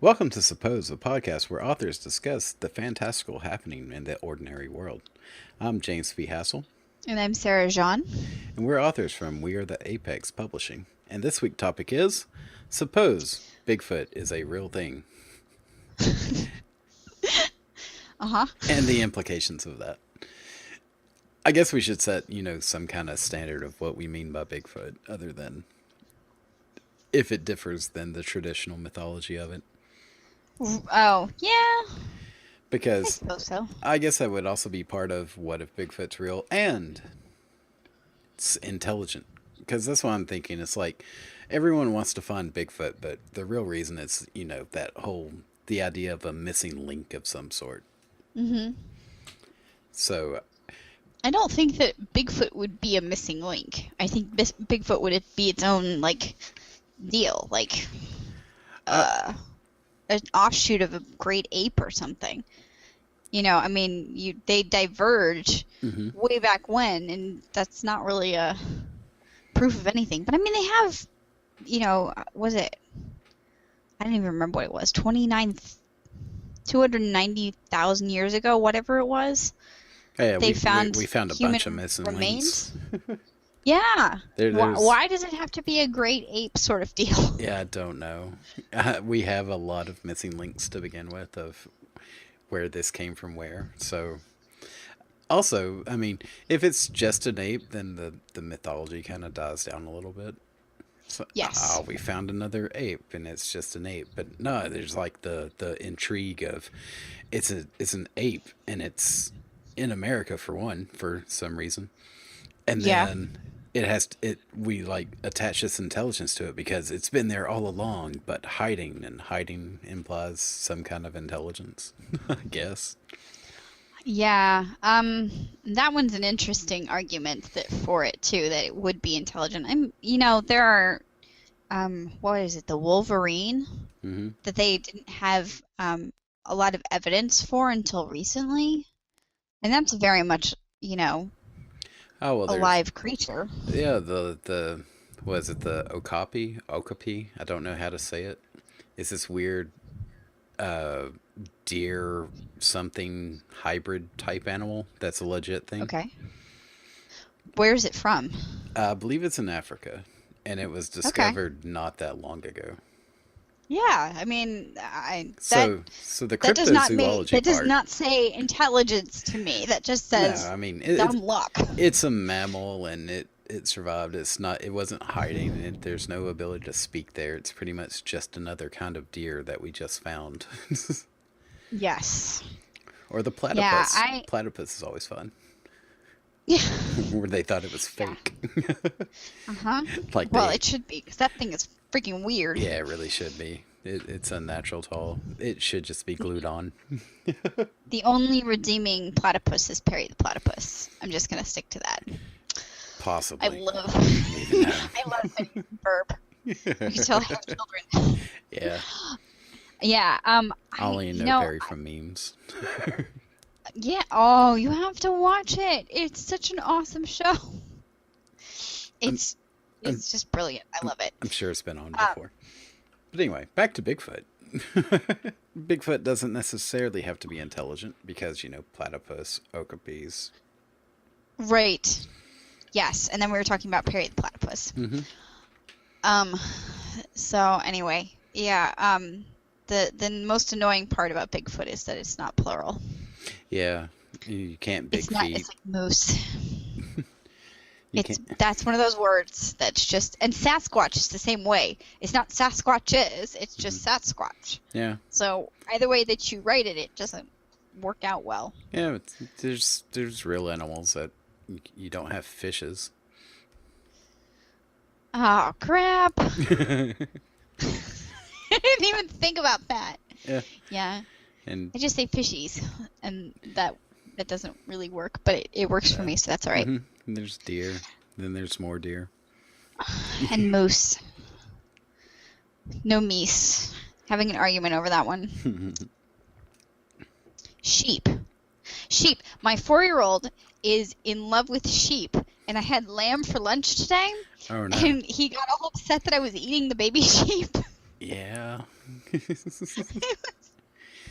Welcome to Suppose, a podcast where authors discuss the fantastical happening in the ordinary world. I'm James V. Hassell, And I'm Sarah Jaune. and we're authors from We Are the Apex Publishing. And this week's topic is Suppose Bigfoot is a real thing, Uh-huh. and the implications of that. I guess we should set, some kind of standard of what we mean by Bigfoot, other than if it differs than the traditional mythology of it. Oh, yeah, I Because suppose so. I guess that would also be part of what if Bigfoot's real and it's intelligent. Because that's what I'm thinking. It's like everyone wants to find Bigfoot, but the real reason is, the idea of a missing link of some sort. hmm So, I don't think that Bigfoot would be a missing link. I think Bigfoot would be its own, deal. uh, An offshoot of a great ape or something. They diverge mhm. way back when, and that's not really a proof of anything. But, they have, was it? I don't even remember what it was. 290,000 years ago, whatever it was. Yeah, They found we found a human bunch of missing links. remains. Yeah. There's Why does it have to be a great ape sort of deal? Yeah, I don't know. We have a lot of missing links to begin with of where this came from where. So, also, if it's just an ape, then the mythology kind of dies down a little bit. So, Yes. we found another ape, and it's just an ape. But no, there's like the intrigue of it's an ape, and it's in America for one, for some reason, and Yeah. then we like attach this intelligence to it because it's been there all along, but hiding, and hiding implies some kind of intelligence, I guess. Yeah. That one's an interesting argument that for it too, that it would be intelligent. There are, what is it, the Wolverine Hmm. that they didn't have a lot of evidence for until recently, and that's very much, Oh well, a there's live creature. yeah the was it the okapi? I don't know how to say it. It's this weird uh deer something hybrid type animal that's a legit thing. Okay. Where's it from? I believe it's in Africa, and it was Okay. discovered not that long ago. Yeah, So the that does not make cryptozoology that does part. not say intelligence to me. That just No, says dumb luck. it's a mammal, and it survived. It wasn't hiding. There's no ability to speak there. It's pretty much just another kind of deer that we just found. Yes. Or the Yeah, platypus. Platypus is always fun. yeah. Where they thought it was Yeah. fake. Uh-huh. Like Well, they it should be, because that thing is freaking weird. Yeah, it really should be. It's unnatural tall. It should just be glued on. The only redeeming platypus is Perry the platypus. I'm just gonna stick to that. I Possibly. love Even though. I love the verb. You can tell I have children. Yeah. Yeah, I only you know know, Perry from memes. yeah, oh, you have to watch it. It's such an awesome show. I'm, It's I'm, it's just brilliant. I love it. I'm sure it's been on Um, before. But anyway, back to Bigfoot. Bigfoot doesn't necessarily have to be intelligent because, platypus, okapis. right. Yes, and then we were talking about Perry the platypus. Hmm. Um, so anyway, yeah, the most annoying part about Bigfoot is that it's not plural. Yeah, you can't big It's not, feet. it's like moose. You can't. That's one of those words that's just, and Sasquatch is the same way. It's not Sasquatches, it's Mhm. just Sasquatch. Yeah, So either way that you write it, it doesn't work out well. yeah. There's real animals that you don't have fishes. Oh, crap. Yeah, I didn't even think about that. Yeah, and I just say fishies, and that doesn't really work, but it works for me, so that's all right. and there's deer. Then there's more deer. And moose. No meese. Having an argument over that one. Sheep. Sheep. My 4-year-old is in love with sheep, and I had lamb for lunch today, Oh no. and he got all upset that I was eating the baby sheep. Yeah.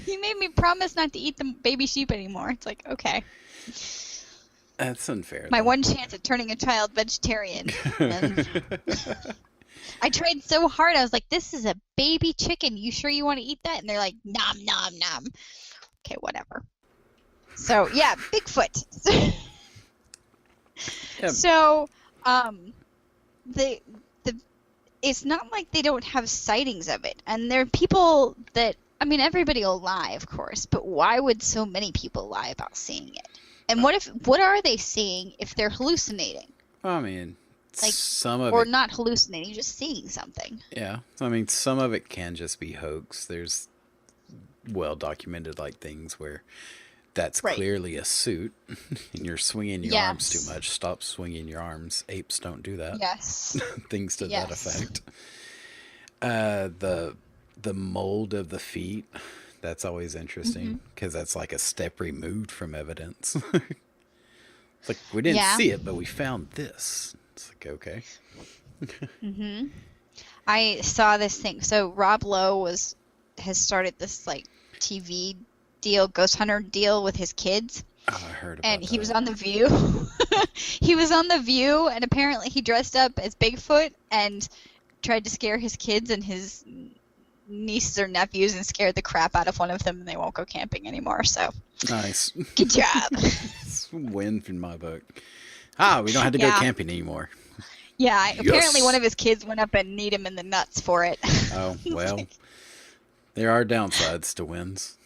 He made me promise not to eat the baby sheep anymore. It's like, okay. That's unfair, My though. one chance at turning a child vegetarian. And I tried so hard. I was like, this is a baby chicken. You sure you want to eat that? And they're like, nom, nom, nom. Okay, whatever. So, yeah, Bigfoot. Yeah. So, the it's not like they don't have sightings of it. And there are people that, I mean, everybody will lie, of course, but why would so many people lie about seeing it? And what are they seeing if they're hallucinating? I mean, Like, some of or it. not hallucinating, just seeing something. Yeah. I mean, some of it can just be hoax. There's well documented like things where that's Right. clearly a suit and you're swinging your arms Yes. too much. Stop swinging your arms. Apes don't do that. Yes. Things to that Yes. effect. The mold of the feet, that's always interesting because that's like a step removed from evidence. It's like we didn't Yeah. see it, but we found this. It's like, okay. I saw this thing. So Rob Lowe has started this like TV deal, ghost hunter deal with his kids. Oh, I heard about And he that. was on The View. He was on The View, and apparently he dressed up as Bigfoot and tried to scare his kids and his nieces or nephews and scared the crap out of one of them, and they won't go camping anymore. So, Nice. good job. It's a win in my book. We don't have to go Yeah. camping anymore. Yeah, apparently Yes. one of his kids went up and kneed him in the nuts for it. Oh, well. There are downsides to wins.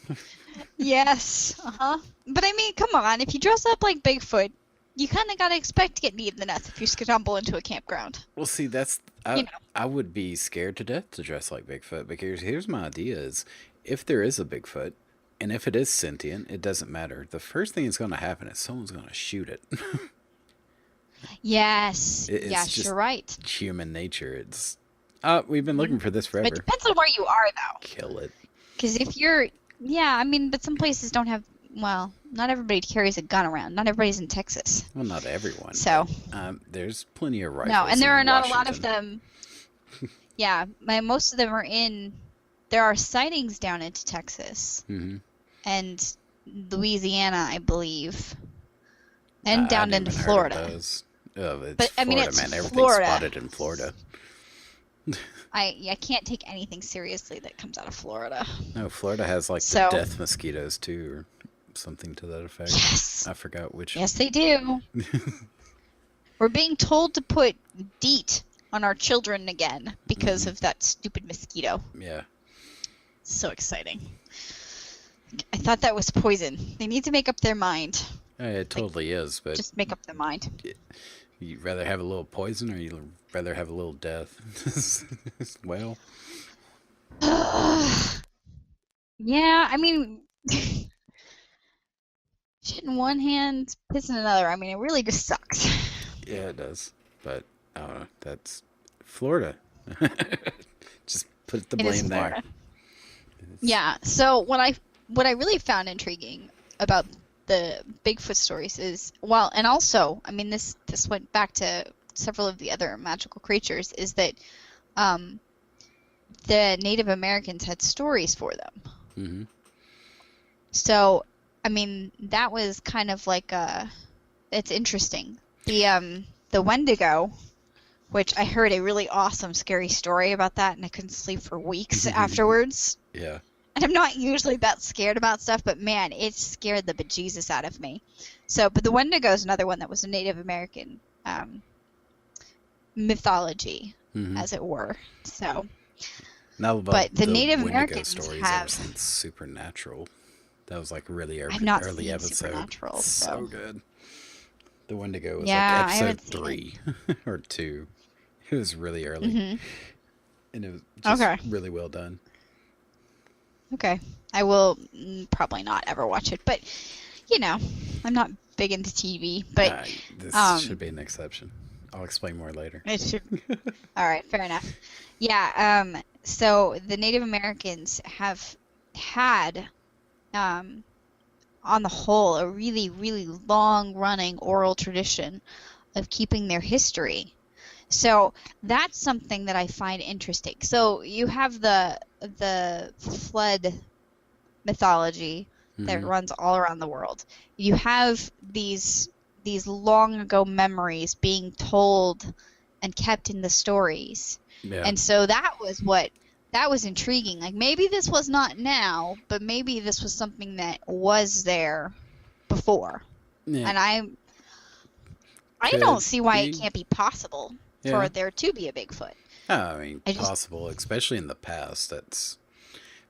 Yes. But I mean, come on. If you dress up like Bigfoot, you kind of got to expect to get kneed in the nuts if you stumble into a campground. Well, see, that's You know. I would be scared to death to dress like Bigfoot because here's my idea: is if there is a Bigfoot and if it is sentient, it doesn't matter. The first thing that's going to happen is someone's going to shoot it. Yes. It's Yes, just you're right. human nature. It's we've been looking for this It forever. depends on where you are, though. Kill it. Because if you're, yeah, I mean, but some places don't have, well, not everybody carries a gun around. Not everybody's in Texas. Well, not everyone. So, There's plenty of rifles. no, and there in are not a lot of Washington. them. Yeah, most of them are there are sightings down into Texas Mhm. and Louisiana, I believe, and I down hadn't into even heard of Florida. those. Oh, it's But, I mean, Florida, it's man. Everything's Florida. spotted in Florida. I can't take anything seriously that comes out of Florida. No, Florida has like So- the death mosquitoes too, or something to that effect. Yes. I forgot which. Yes, they do. We're being told to put DEET on our children again because of that stupid mosquito. Yeah. So exciting. I thought that was poison. They need to make up their mind. It totally is, but Just make up their mind. you'd rather have a little poison or you'd rather have a little death? Well, Yeah, I mean, shit in one hand, piss in another. I mean, it really just sucks. yeah, it does. But I don't know. That's Florida. Just put the It is blame there. Florida. Yeah. So what I really found intriguing about the Bigfoot stories is, well, and also, I mean, this went back to several of the other magical creatures, is that the Native Americans had stories for them. Hmm. So, I mean, that was kind of like it's interesting. The Wendigo, which I heard a really awesome, scary story about that, and I couldn't sleep for weeks afterwards. Yeah. And I'm not usually that scared about stuff, but man, it scared the bejesus out of me. So, but the Wendigo is another one that was a Native American mythology, Hmm. as it were. So, Now about But the Native Wendigo Americans stories, have- I've seen Supernatural. That was like really I've not early seen episode. Supernatural, So so- good. The Wendigo was Yeah, I like haven't episode seen 3 or 2. It was really early, Mhm. and it was just Okay. really well done. Okay. I will probably not ever watch it, but I'm not big into TV, but This should be an exception. I'll explain more later. it should. All right, fair enough. Yeah. So the Native Americans have had, on the whole, a really, really long-running oral tradition of keeping their history. So that's something that I find interesting. So you have the flood mythology that Hmm. runs all around the world. You have these long ago memories being told and kept in the stories. Yeah. And so that was intriguing. Like maybe this was not now, but maybe this was something that was there before. Yeah. And I don't Could see why it be. can't be possible for Yeah. there to be a Bigfoot. I mean, I just possible, especially in the past. That's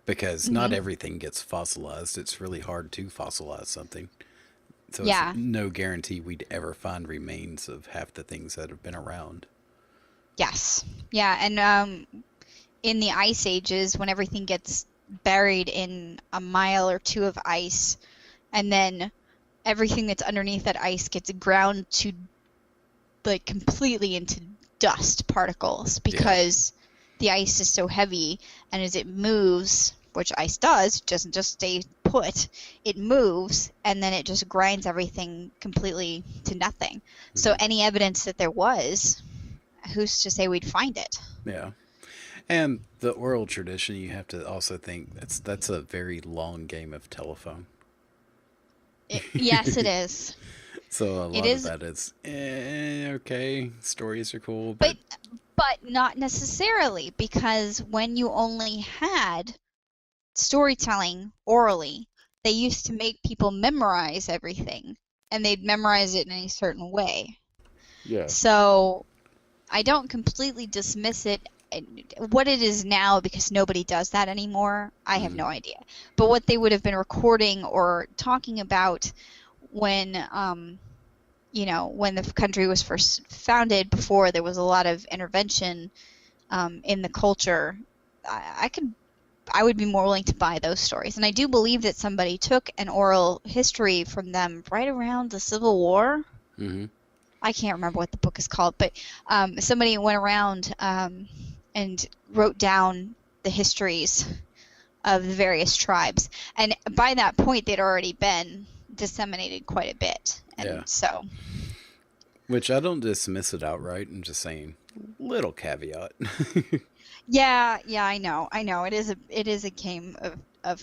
because not mhm. everything gets fossilized. It's really hard to fossilize something. So it's Yeah. no guarantee we'd ever find remains of half the things that have been around. Yes. Yeah, and in the ice ages when everything gets buried in a mile or two of ice and then everything that's underneath that ice gets ground to like completely into dust particles Yeah. because the ice is so heavy and as it moves, which ice does, it doesn't just stay put, it moves and then it just grinds everything completely to nothing. So Hmm. any evidence that there was, who's to say we'd find it? Yeah. And the oral tradition, you have to also think that's a very long game of telephone. Yes, it is. So a It lot of is, that is okay. Stories are cool, but but not necessarily because when you only had storytelling orally, they used to make people memorize everything and they'd memorize it in a certain way. yeah. So I don't completely dismiss it. What it is now, because nobody does that anymore, I have Mm, no idea. But what they would have been recording or talking about when when the country was first founded, before there was a lot of intervention in the culture, I could I would be more willing to buy those stories. And I do believe that somebody took an oral history from them right around the Civil War. mm-hmm. I can't remember what the book is called, but somebody went around and wrote down the histories of the various tribes. And by that point, they'd already been disseminated quite a bit. Yeah. And so, Which I don't dismiss it outright. I'm just saying, little caveat. yeah, I know. It is a game of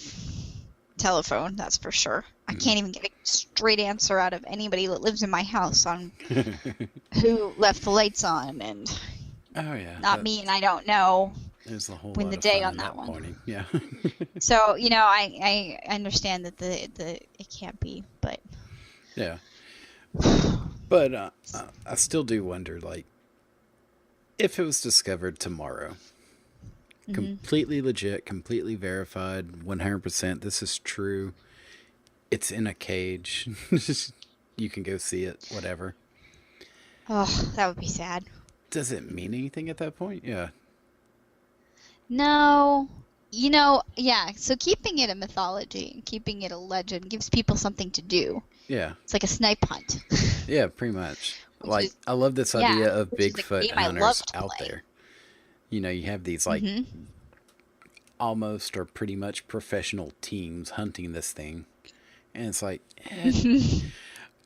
telephone, that's for sure. I Mhm. can't even get a straight answer out of anybody that lives in my house on who left the lights on, and Oh yeah, not me, and I don't know there's a whole win lot the of day fun on in that that one. pointing. Yeah. So, I understand that the it can't be, but Yeah. But I still do wonder, like, if it was discovered tomorrow, hmm completely legit, completely verified, 100%, this is true. It's in a cage. You can go see it, whatever. oh, that would be sad. Does it mean anything at that point? Yeah. No, yeah. So keeping it a mythology and keeping it a legend gives people something to do. Yeah. It's like a snipe hunt, Yeah, pretty much. which Like, is I love this yeah, idea of which is a Bigfoot game I love hunters to out play. there. You have these, like, hmm almost or pretty much professional teams hunting this thing. And it's like,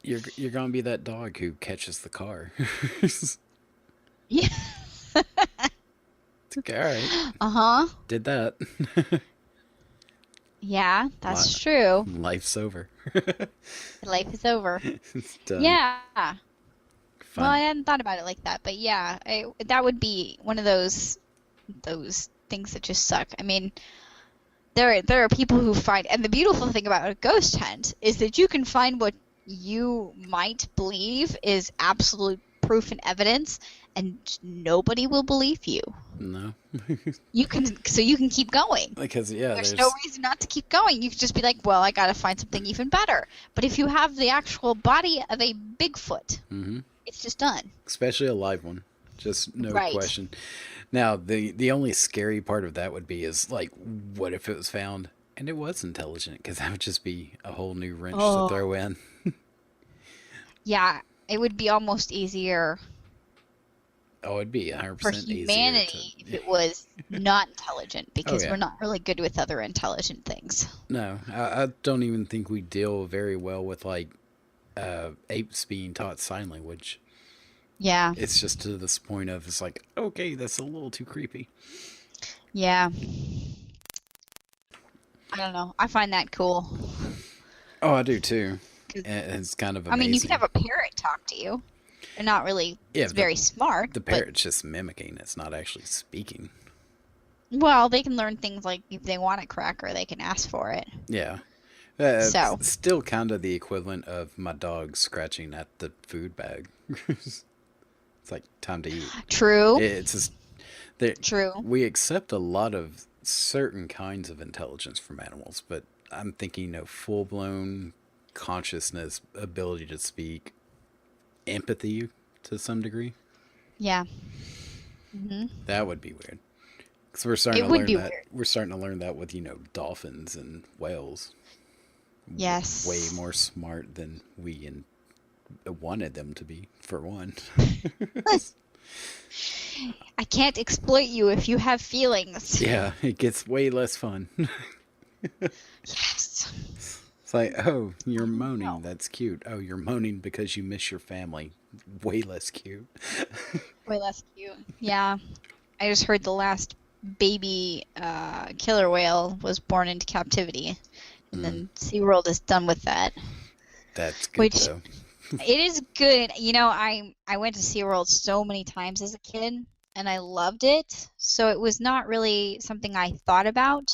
you're gonna be that dog who catches the car. It's Yeah. like, all right, Uh-huh. did that. Yeah, that's true. Life's over. Life is over. It's done. Yeah. Well, I Fun. hadn't thought about it like that, but yeah, that would be one of those things that just suck. I mean, there are people who find, and the beautiful thing about a ghost hunt is that you can find what you might believe is absolute proof and evidence, and nobody will believe you. No, You can keep going. because yeah, There's no there's reason not to keep going. You could just be like, well, I gotta find something even better. But if you have the actual body of a Bigfoot, hmm it's just done. especially a live one. Just no Right. question. Now, the only scary part of that would be is like, what if it was found and it was intelligent? Because that would just be a whole new wrench to Oh. throw in. Yeah, it would be almost easier Oh, it'd be for 100% easier to. humanity if it was not intelligent Oh because yeah. we're not really good with other intelligent things. No, I don't even think we deal very well with like apes being taught sign language. Yeah. It's just to this point of, it's like, okay, that's a little too creepy. Yeah. I don't know. I find that cool. Oh, I do too. 'Cause, And it's kind of I mean, you can amazing. have a parrot talk to you. They're not really Yeah, very smart, the but parrot's just mimicking. It's not actually speaking. well, they can learn things like if they want a cracker, they can ask for it. Yeah. It's So, still kind of the equivalent of my dog scratching at the food bag. It's like, time to eat. true. It's just, there, True. we accept a lot of certain kinds of intelligence from animals, but I'm thinking of full blown consciousness, ability to speak, empathy to some degree. Yeah. Hmm. That would be weird. Because we're starting It to would learn be that. weird. We're starting to learn that with, dolphins and whales. Yes. Way more smart than we wanted them to be, for one. I can't exploit you if you have feelings. Yeah, it gets way less fun. Yes. It's like, oh, you're moaning. No. That's cute. Oh, you're moaning because you miss your family. Way less cute. Way less cute. Yeah. I just heard the last baby killer whale was born into captivity. And then SeaWorld is done with that. That's good, Which though. it is good. I went to SeaWorld so many times as a kid and I loved it. So it was not really something I thought about.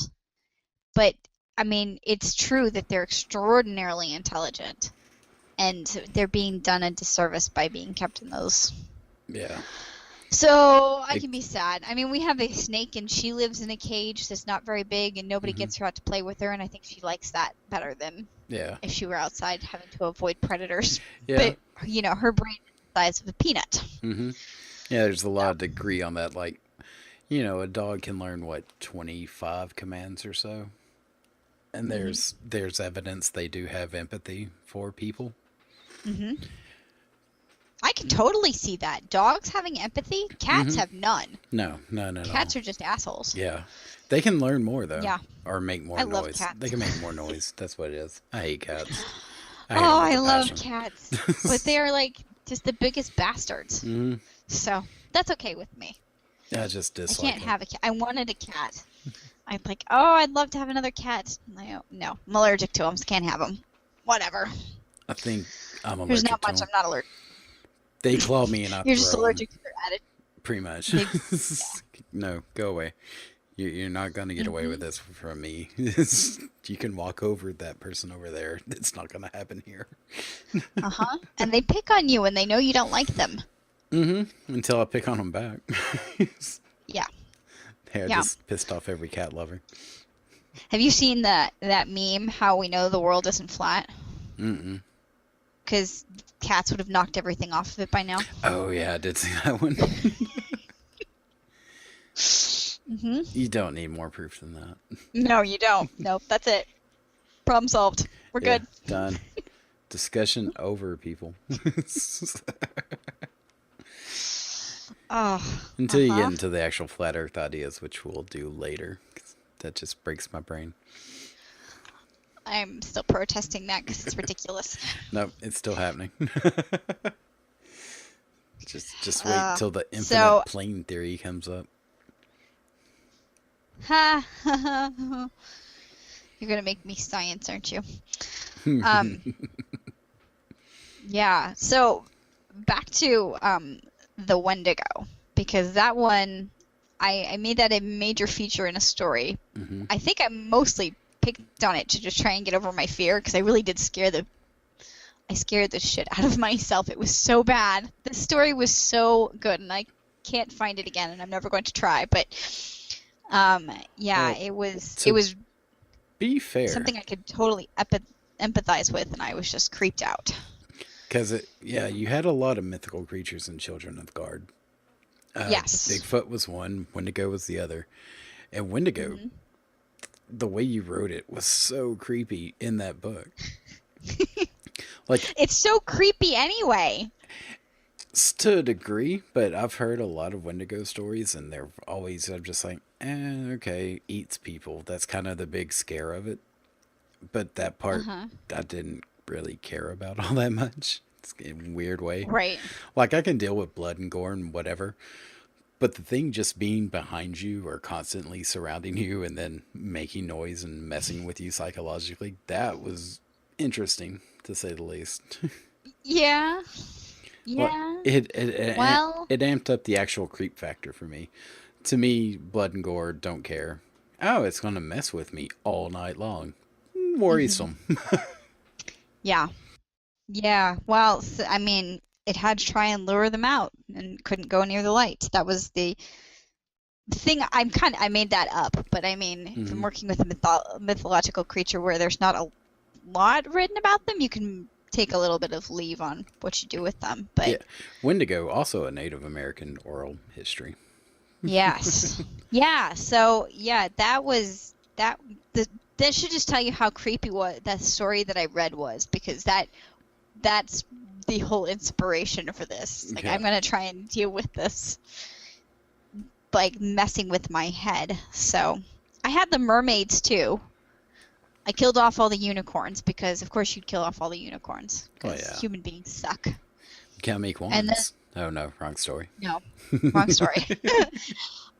But I mean, it's true that they're extraordinarily intelligent and they're being done a disservice by being kept in those. Yeah. So I can be sad. I mean, we have a snake and she lives in a cage that's not very big and nobody Mhm. gets her out to play with her. And I think she likes that better than Yeah. if she were outside having to avoid predators. Yeah. But, her brain is the size of a peanut. Hmm. Yeah, there's a lot of degree on that. Like, a dog can learn, 25 commands or so. And there's evidence they do have empathy for people. Hmm. I can totally see that. Dogs having empathy, cats have none. No. Cats are just assholes. Yeah. They can learn more, though. Yeah. Or make more I noise. love cats. They can make more noise. That's what it is. I hate cats. Oh, hate I 'em with a love passion. cats. But they are like just the biggest bastards. Hmm. So that's okay with me. I just I dislike can't them. have a cat. I wanted a cat. I'm like, oh, I'd love to have another cat. No, I'm allergic to them, so can't have them. Whatever. I think I'm There's allergic not to much them. I'm not allergic. They claw me and I You're just throw 'em. allergic to their attitude. Pretty much. They- No, go away. You're not going to get away with this from me. You can walk over that person over there. It's not going to happen here. Uh-huh. And they pick on you and they know you don't like them. Mm-hmm. Until I pick on them back. Yeah. They're Yeah. just pissed off every cat lover. Have you seen that meme, how we know the world isn't flat? Mm-mm. Because cats would have knocked everything off of it by now. Oh, yeah, I did see that one. Hmm. You don't need more proof than that. No, you don't. Nope, that's it. Problem solved. We're Yeah, good. done. Discussion over, people. Oh. Until you get Uh-huh. into the actual flat earth ideas, which we'll do later. 'Cause that just breaks my brain. I'm still protesting that because it's ridiculous. Nope, it's still happening. Just wait till the infinite so- plane theory comes up. Ha! You're gonna make me science, aren't you? Yeah. So back to the Wendigo, because that one, I made that a major feature in a story. Hmm. I think I mostly picked on it to just try and get over my fear, because I really did I scared the shit out of myself. It was so bad. The story was so good, and I can't find it again, and I'm never going to try. But yeah, Well, it was to Be fair. something I could totally empathize with, and I was just creeped out. Because, you had a lot of mythical creatures in Children of Guard. Yes. Bigfoot was one, Wendigo was the other. And Wendigo, Mm-hmm. the way you wrote it was so creepy in that book. Like, It's so creepy anyway. to a degree, but I've heard a lot of Wendigo stories, and they're always, I'm just like, okay, eats people. That's kind of the big scare of it. But that part, Uh-huh. I didn't really care about all that much. It's in a weird way. Right. Like I can deal with blood and gore and whatever, but the thing just being behind you or constantly surrounding you and then making noise and messing with you psychologically, that was interesting to say the least. Yeah. Well, Yeah. it Well, it amped up the actual creep factor for me. To me, blood and gore don't care. Oh, it's gonna mess with me all night long. hmm Worrisome. yeah. Yeah. Well, I mean, it had to try and lure them out and couldn't go near the light. That was the thing. I made that up, but I mean, if I'm Hmm. working with a mythological creature where there's not a lot written about them, you can take a little bit of leave on what you do with them. But Yeah, Wendigo, also a Native American oral history. yes. Yeah, so yeah, that was that the that should just tell you how creepy what that story that I read was, because that's the whole inspiration for this. Like Yeah. I'm gonna try and deal with this like messing with my head. So I had the mermaids too. I killed off all the unicorns because of course you'd kill off all the unicorns Oh because yeah. human beings suck. You can't make And then wands. Oh no, wrong story. no, wrong story.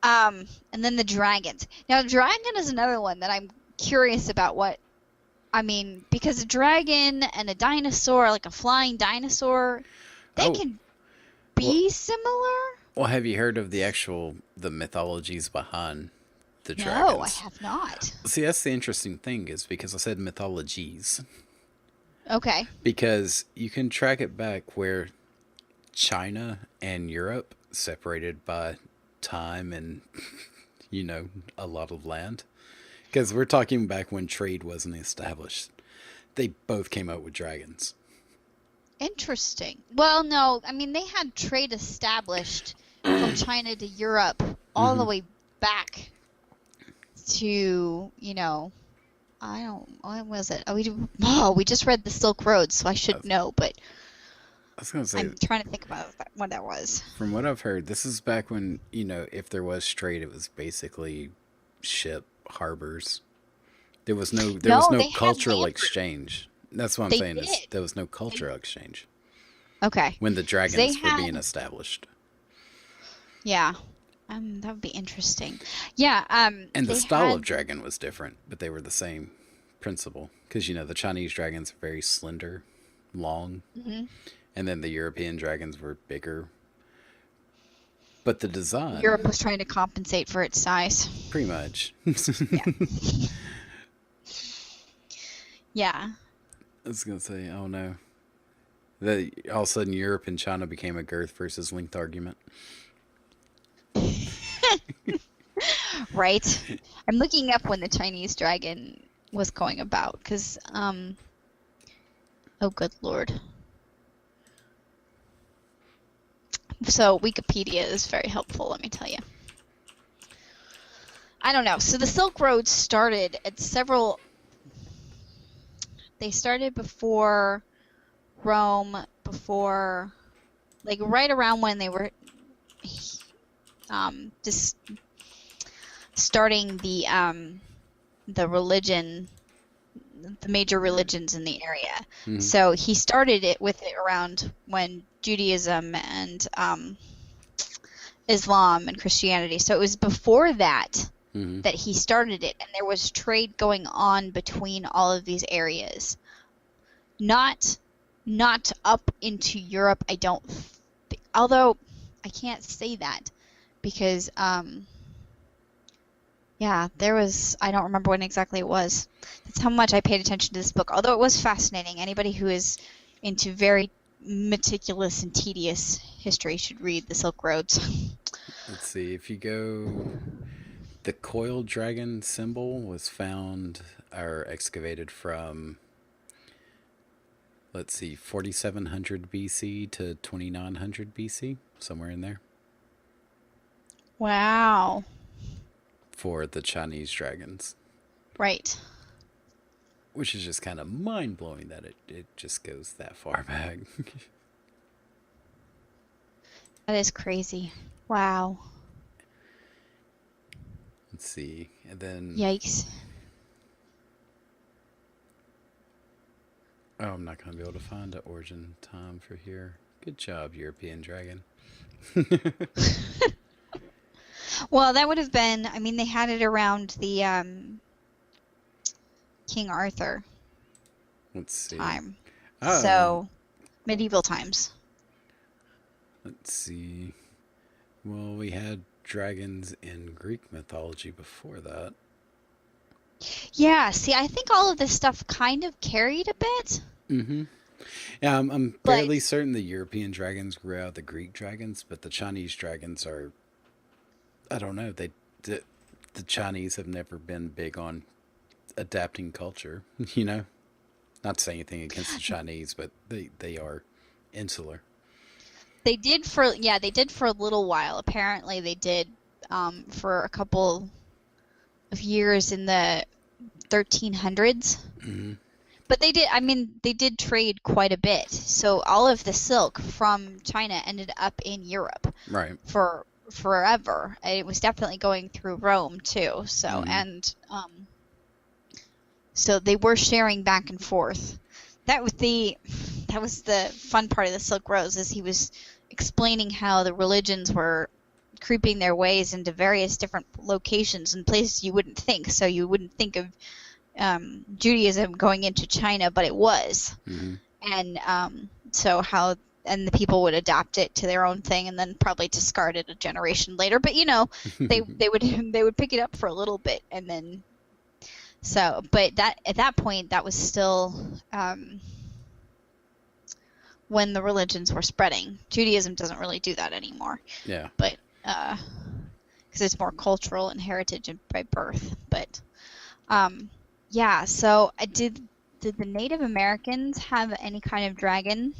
And then the dragons. Now, dragon is another one that I'm curious about what, I mean, because a dragon and a dinosaur, like a flying dinosaur, they Oh, can well, be similar? well, have you heard of the mythologies behind the No, I dragons? have not. See, that's the interesting thing is because I said mythologies Okay. because you can track it back where China and Europe separated by time and a lot of land. Because we're talking back when trade wasn't established. They both came out with dragons. Interesting. Well, no, I mean, they had trade established from China to Europe all the Hmm. way back to, I don't, when was it? We just read the Silk Road, so I I should know, but was gonna say, I'm trying to think about what that was. from what I've heard, this is back when if there was trade, it was basically ship harbors. There was No, no they had cultural land. exchange. That's what I'm They saying is did. there was no They, cultural exchange okay. when the 'Cause they dragons were had, being established. yeah. That would be interesting. Yeah. And the They style of had. dragon was different, but they were the same principle. Because the Chinese dragons are very slender, long, Mhm. and then the European dragons were bigger. But the design, Europe was trying to compensate for its size. pretty much. Yeah. Yeah. I was gonna say, oh no, that all of a sudden Europe and China became a girth versus length argument. Right. I'm looking up when the Chinese dragon was going about, because, oh, good Lord. So Wikipedia is very helpful, let me tell you. I don't know. So the Silk Road started at several. They started before Rome, before, like, right around when they were just starting the religion, the major religions in the area. Mhm. So he started it with it around when Judaism and Islam and Christianity. So it was before that Mhm. that he started it, and there was trade going on between all of these areas. Not up into Europe, I don't although I can't say that because yeah, there was, I don't remember when exactly it was. That's how much I paid attention to this book. Although it was fascinating. Anybody who is into very meticulous and tedious history should read The Silk Roads. Let's see if you go. The coiled dragon symbol was found or excavated from, let's see, 4700 BC to 2900 BC, somewhere in there, Wow. for the Chinese dragons, Right. which is just kind of mind blowing that it just goes that far back. That is crazy. Wow. Let's see, and then Yikes. Oh, I'm not going to be able to find an origin time for here. Good job, European dragon. Well, that would have been, I mean, they had it around the King Arthur Let's see. time. Oh, So, medieval times. let's see. Well, we had dragons in Greek mythology before that. Yeah, see, I think all of this stuff kind of carried a bit, Mm-hmm. Yeah, I'm but fairly certain the European dragons grew out of the Greek dragons, but the Chinese dragons are, I don't know, the Chinese have never been big on adapting culture, you know? Not to say anything against the Chinese, but they are insular. they did for a little while. Apparently, they did for a couple of years in the 1300s. Mm-hmm. But they did, I mean, they did trade quite a bit. So all of the silk from China ended up in Europe Right. for forever. It was definitely going through Rome too. So Mhm. and so they were sharing back and forth. That was the fun part of the Silk Road, is he was explaining how the religions were creeping their ways into various different locations and places you wouldn't think. So you wouldn't think of Judaism going into China, but it was. Mm-hmm. And so how and the people would adapt it to their own thing and then probably discard it a generation later. But you know, they would pick it up for a little bit and then so. But that at that point, that was still when the religions were spreading. Judaism doesn't really do that anymore. Yeah. But because it's more cultural and heritage and by birth. But yeah. So did the Native Americans have any kind of dragon?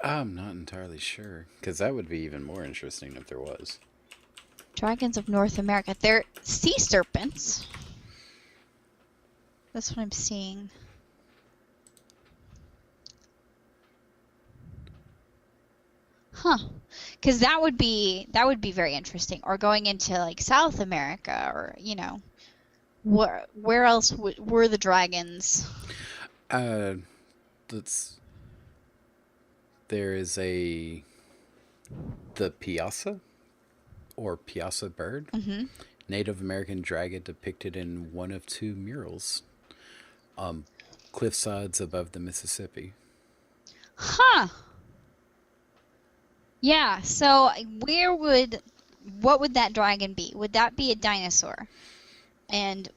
I'm not entirely sure, because that would be even more interesting if there was. Dragons of North America. They're sea serpents. That's what I'm seeing. Huh. Because that would be very interesting. Or going into like South America, or you know, where else were the dragons? Let's. There is the piasa, or piasa bird, Mm-hmm. Native American dragon depicted in one of two murals, cliff sides above the Mississippi. Huh. Yeah. So what would that dragon be? Would that be a dinosaur? And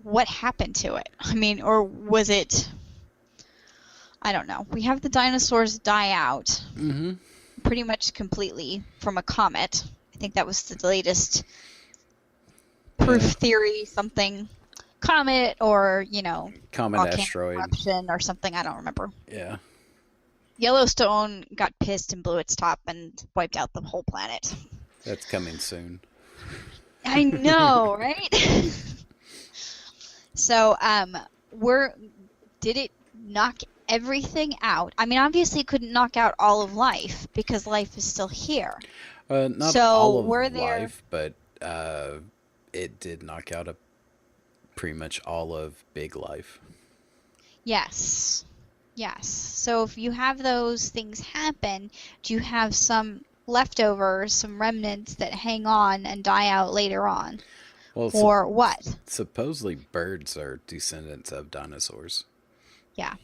what happened to it? I mean, or was it? I don't know. We have the dinosaurs die out Mm-hmm. pretty much completely from a comet. I think that was the latest proof theory, something. Comet or, you know, Comet volcanic asteroid. eruption or something. I don't remember. Yeah. Yellowstone got pissed and blew its top and wiped out the whole planet. That's coming soon. I know, right? So, did it knock everything out? I mean, obviously it couldn't knock out all of life because life is still here. Not So, all of were there- life, but it did knock out pretty much all of big life. Yes. Yes. So if you have those things happen, do you have some leftovers, some remnants that hang on and die out later on? Well, Or what? supposedly birds are descendants of dinosaurs. Yeah.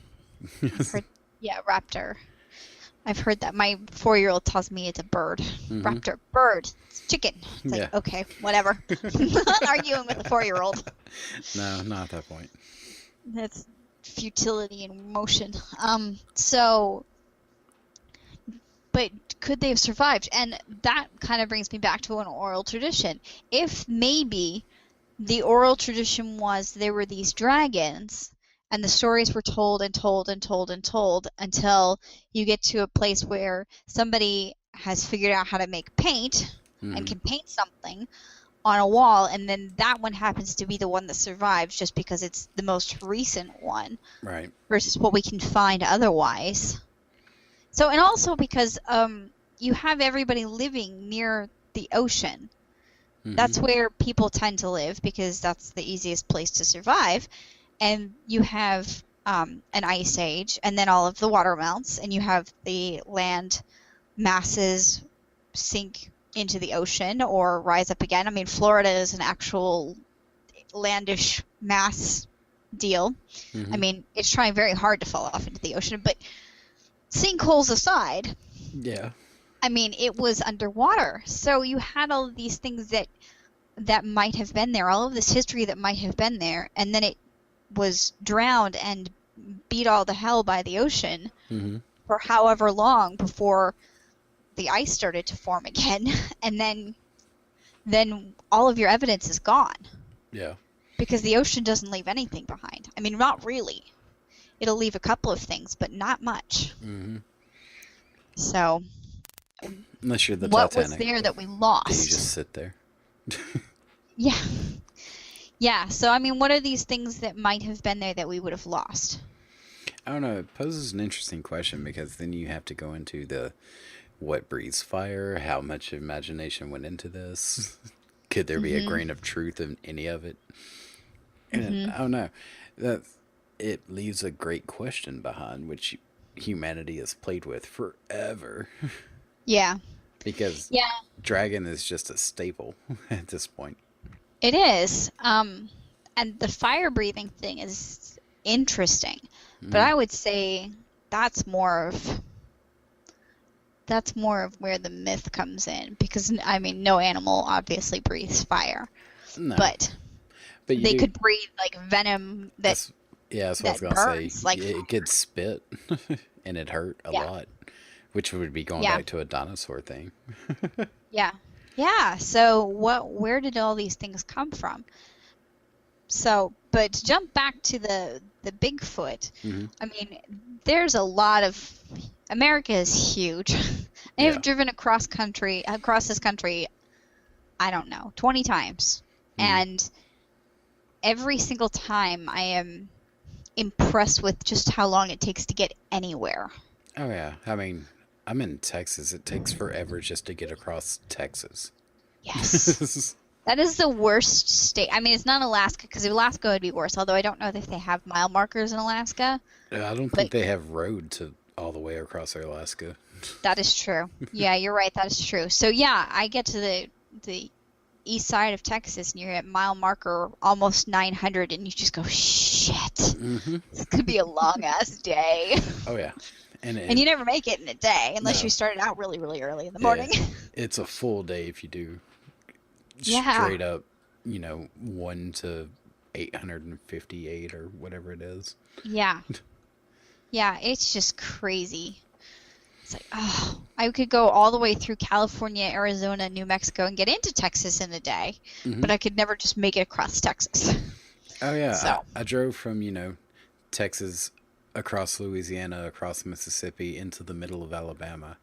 Yeah, raptor. I've heard that. My 4-year-old tells me it's a bird. Mhm. Raptor. Bird. It's chicken. It's like, Yeah. okay, whatever. I'm not arguing with a 4-year-old. No, not at that point. That's futility and motion. But could they have survived? And that kind of brings me back to an oral tradition. If maybe the oral tradition was there were these dragons and the stories were told and told and told and told until you get to a place where somebody has figured out how to make paint and Mhm. can paint something on a wall, and then that one happens to be the one that survives just because it's the most recent one Right. versus what we can find otherwise. So, and also because you have everybody living near the ocean. Mhm. That's where people tend to live because that's the easiest place to survive. And you have an ice age, and then all of the water melts, and you have the land masses sink into the ocean or rise up again. I mean, Florida is an actual landish mass deal. Mm-hmm. I mean, it's trying very hard to fall off into the ocean, but sinkholes aside, Yeah. I mean, it was underwater. So you had all of these things that might have been there, all of this history that might have been there, and then it was drowned and beat all to hell by the ocean Mm-hmm. for however long before the ice started to form again, and then all of your evidence is gone. Yeah. Because the ocean doesn't leave anything behind. I mean, not really. It'll leave a couple of things, but not much. Mm-hmm. So, Unless you're the what Titanic. was there that we Do you lost? just sit there? Yeah. Yeah, so I mean, what are these things that might have been there that we would have lost? I don't know. It poses an interesting question because then you have to go into the what breathes fire, how much imagination went into this. Could there be a grain of truth in any of it? And I don't know. That it leaves a great question behind which humanity has played with forever. Yeah. Because Yeah, dragon is just a staple at this point. it is. And the fire breathing thing is interesting. But I would say that's more of where the myth comes in, because I mean, no animal obviously breathes fire, No. but you they do- could breathe like venom that's what I was that gonna burns say. like It could spit, and it hurt a Yeah. lot, which would be going Yeah. back to a dinosaur thing. yeah. So where did all these things come from? So, but to jump back to the Bigfoot, Mhm. I mean, there's a lot of America is huge. I Yeah. have driven across this country, I don't know, 20 times. And every single time I am impressed with just how long it takes to get anywhere. Oh yeah, I mean, I'm in Texas. It takes forever just to get across Texas. Yes. That is the worst state. I mean, it's not Alaska, because Alaska would be worse, although I don't know if they have mile markers in Alaska. I don't think they have road to all the way across Alaska. That is true. Yeah, you're right. That is true. So yeah, I get to the east side of Texas, and you're at mile marker almost 900, and you just go, shit. Mm-hmm. It's gonna be a long ass day. Oh yeah, And you never make it in a day unless No. you started out really, really early in the morning. it's a full day if you do Yeah. straight up, 1 to 858 or whatever it is. Yeah. Yeah, it's just crazy. It's like, oh, I could go all the way through California, Arizona, New Mexico, and get into Texas in a day, but I could never just make it across Texas. Oh yeah, So- I drove from Texas across Louisiana, across Mississippi, into the middle of Alabama.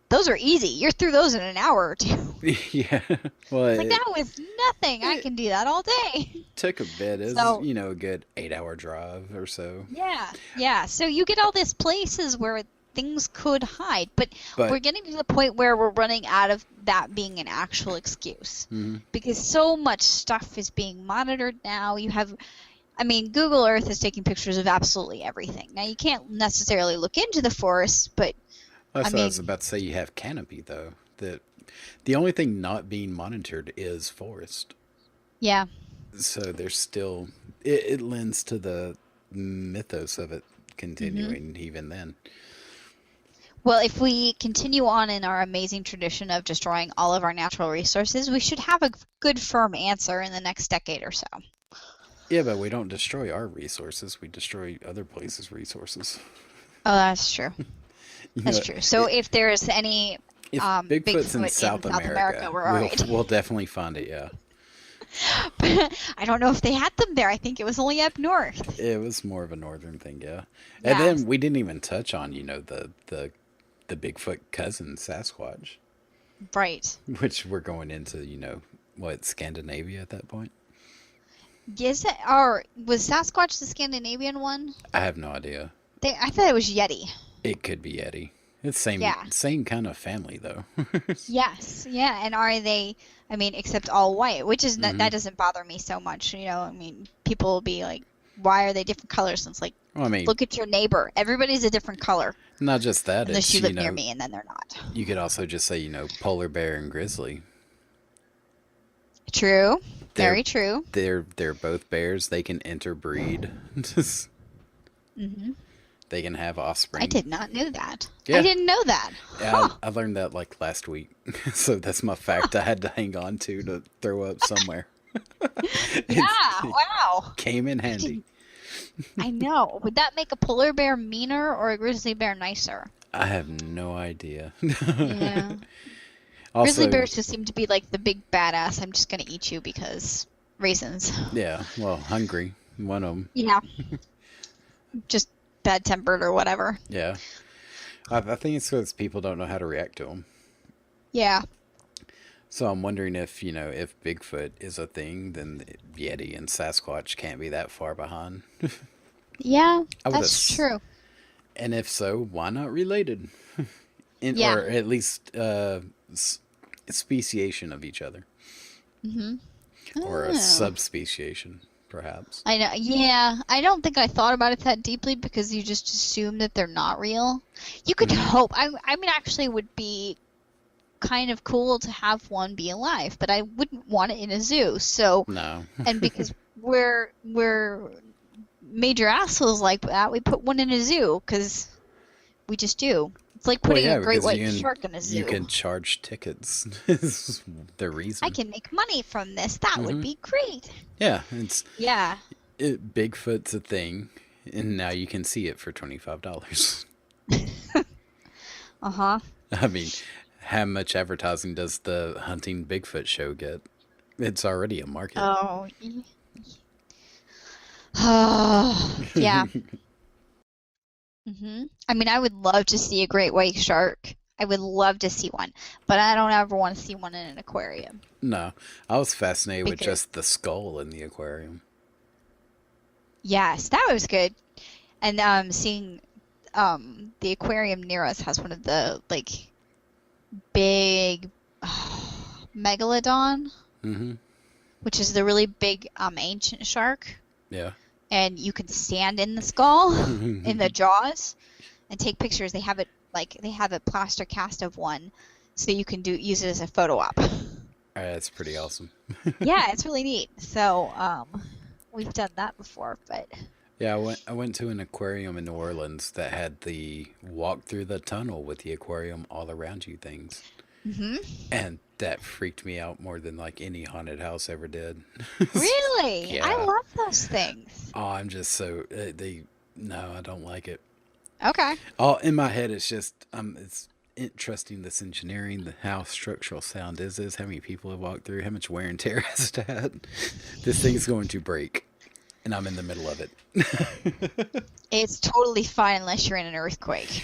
Those are easy. You're through those in an hour or two. Yeah, well, Like, that was nothing. I can do that all day. took a bit. It was, So- a good 8-hour drive or so. Yeah. Yeah. So you get all these places where things could hide, but we're getting to the point where we're running out of that being an actual excuse. Because so much stuff is being monitored now. Google Earth is taking pictures of absolutely everything. Now, you can't necessarily look into the forest, but That's what I was about to say. You have canopy, though. The only thing not being monitored is forest. yeah. So there's still... It lends to the mythos of it continuing even then. Well, if we continue on in our amazing tradition of destroying all of our natural resources, we should have a good firm answer in the next decade or so. Yeah, but we don't destroy our resources. We destroy other places' resources. Oh, that's true. That's know, true. So if there's any If Bigfoot Bigfoot's in South America, we're all right. we'll definitely find it, yeah. I don't know if they had them there. I think it was only up north. It was more of a northern thing, yeah. Yeah. And then we didn't even touch on, the Bigfoot cousin Sasquatch, Right. which we're going into, Scandinavia at that point? Is it, or was Sasquatch the Scandinavian one? I have no idea. I thought it was Yeti. It could be Yeti. It's Yeah. same kind of family, though. Yes, yeah, and are they? I mean, except all white, which is that doesn't bother me so much. People will be like, why are they different colors? And it's like, Well, I mean, look at your neighbor. Everybody's a different color not just that, unless it's, you live near me, and then they're not. you could also just say, polar bear and grizzly. True. They're, Very true. They're both bears. They can interbreed. Mm-hmm. They can have offspring. I did not know that. Yeah. I didn't know that. Yeah, I learned that like last week. So that's my fact I had to hang on to throw up somewhere. Yeah, wow. Came in handy. I know. Would that make a polar bear meaner or a grizzly bear nicer? I have no idea. Yeah. Also, Grizzly bears just seem to be like the big badass. I'm just gonna eat you because reasons. Yeah, well, hungry. One of them. Yeah. Just bad tempered or whatever. Yeah. I think it's because people don't know how to react to them. Yeah. So I'm wondering if, if Bigfoot is a thing, then Yeti and Sasquatch can't be that far behind. Yeah, I would that's true. And if so, why not related? Yeah. Or at least speciation of each other. Mm-hmm. Or a subspeciation, perhaps. I know. Yeah, I don't think I thought about it that deeply because you just assume that they're not real. You could hope. I mean, actually, it would be kind of cool to have one be alive, but I wouldn't want it in a zoo. So No. And because we're major assholes like that, we put one in a zoo because we just do. It's like putting a great white shark in a zoo. You can charge tickets. Is the reason. I can make money from this. That would be great. Yeah, Bigfoot's a thing, and now you can see it for $25. Uh-huh. I mean, how much advertising does the Hunting Bigfoot show get? It's already a market. Oh. Yeah. I mean, I would love to see a great white shark. I would love to see one, but I don't ever want to see one in an aquarium. No, I was fascinated with just the skull in the aquarium. Yes, that was good. And seeing the aquarium near us has one of the big megalodon, which is the really big ancient shark. Yeah. And you can stand in the skull, in the jaws, and take pictures. They have a plaster cast of one, so you can use it as a photo op. That's pretty awesome. Yeah, it's really neat. So we've done that before, but yeah, I went to an aquarium in New Orleans that had the walk through the tunnel with the aquarium all around you things. And that freaked me out more than any haunted house ever did. Really? Yeah. I love those things. Oh, I'm just so no, I don't like it. Okay. Oh, in my head, it's just it's interesting. This engineering, how structural sound is how many people have walked through, how much wear and tear has to have. This thing's going to break, and I'm in the middle of it. It's totally fine unless you're in an earthquake.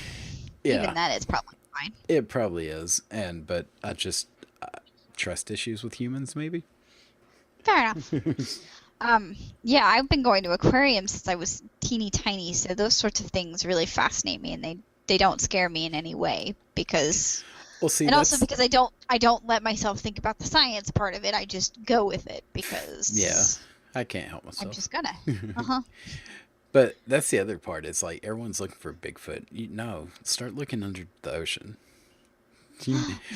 Yeah. Even that is probably fine. It probably is, but I just trust issues with humans, maybe. Fair enough. Yeah, I've been going to aquariums since I was teeny tiny, so those sorts of things really fascinate me, and they don't scare me in any way because. Well, see, and also because I don't let myself think about the science part of it. I just go with it because. Yeah, I can't help myself. I'm just gonna. But that's the other part. It's like everyone's looking for Bigfoot. Start looking under the ocean.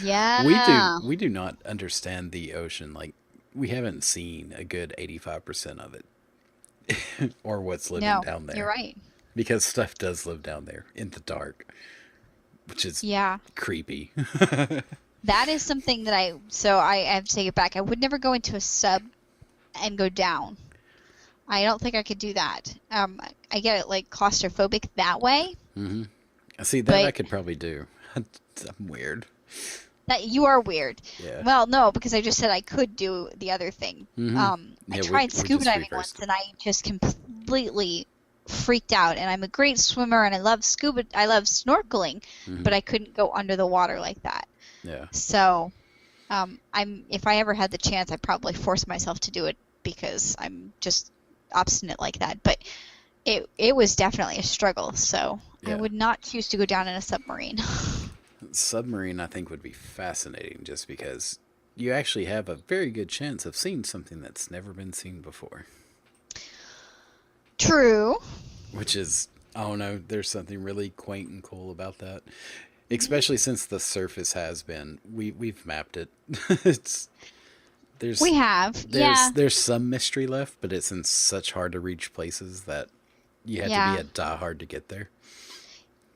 Yeah. We do not understand the ocean. We haven't seen a good 85% of it, or what's living down there. You're right. Because stuff does live down there in the dark, which is creepy. That is something that I have to take it back. I would never go into a sub and go down. I don't think I could do that. I get claustrophobic that way. See, that I could probably do. I'm weird. That you are weird. Yeah. Well, no, because I just said I could do the other thing. I tried scuba diving once, and I just completely freaked out. And I'm a great swimmer, and I love snorkeling, but I couldn't go under the water like that. Yeah. So, if I ever had the chance, I'd probably force myself to do it because I'm just obstinate like that. But it was definitely a struggle. So I would not choose to go down in a submarine. Submarine, I think, would be fascinating just because you actually have a very good chance of seeing something that's never been seen before. True. which is, I don't know, there's something really quaint and cool about that. Especially since the surface has been, we've mapped it. it's there's We have. Yeah. there's some mystery left, but it's in such hard to reach places that you had to Yeah. be a diehard to get there.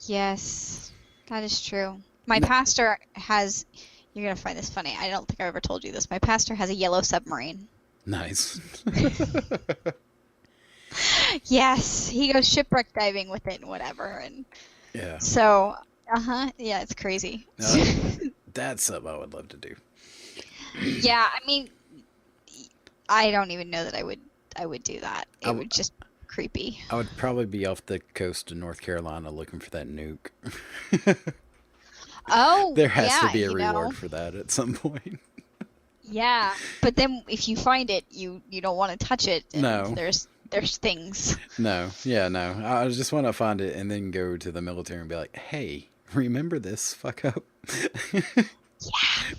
Yes. That is true. My pastor has, you're going to find this funny. I don't think I've ever told you this. My pastor has a yellow submarine. Nice. Yes. He goes shipwreck diving with it and whatever. And Yeah. so, yeah, it's crazy. No, that's something I would love to do. Yeah, I mean, I don't even know that I would do that. It would just be creepy. I would probably be off the coast of North Carolina looking for that nuke. Oh, There has yeah, to be a you reward know. for that at some point. Yeah, but then if you find it, you don't want to touch it. And No. There's things. No, yeah, no. I just want to find it and then go to the military and be like, hey, remember this fuck up? Yeah.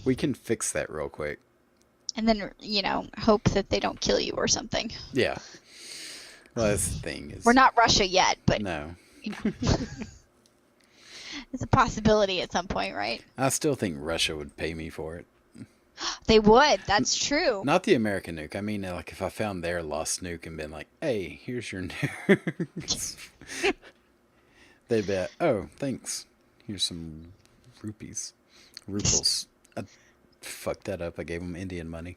We can fix that real quick. And then, hope that they don't kill you or something. Yeah. Well, that's the thing. Is We're not Russia yet, but No. it's a possibility at some point, right? I still think Russia would pay me for it. They would. That's true. Not the American nuke. I mean, like, if I found their lost nuke and been like, hey, here's your nuke. They'd be like, oh, thanks. Here's some rupees. Ruples. I fucked that up. I gave them Indian money.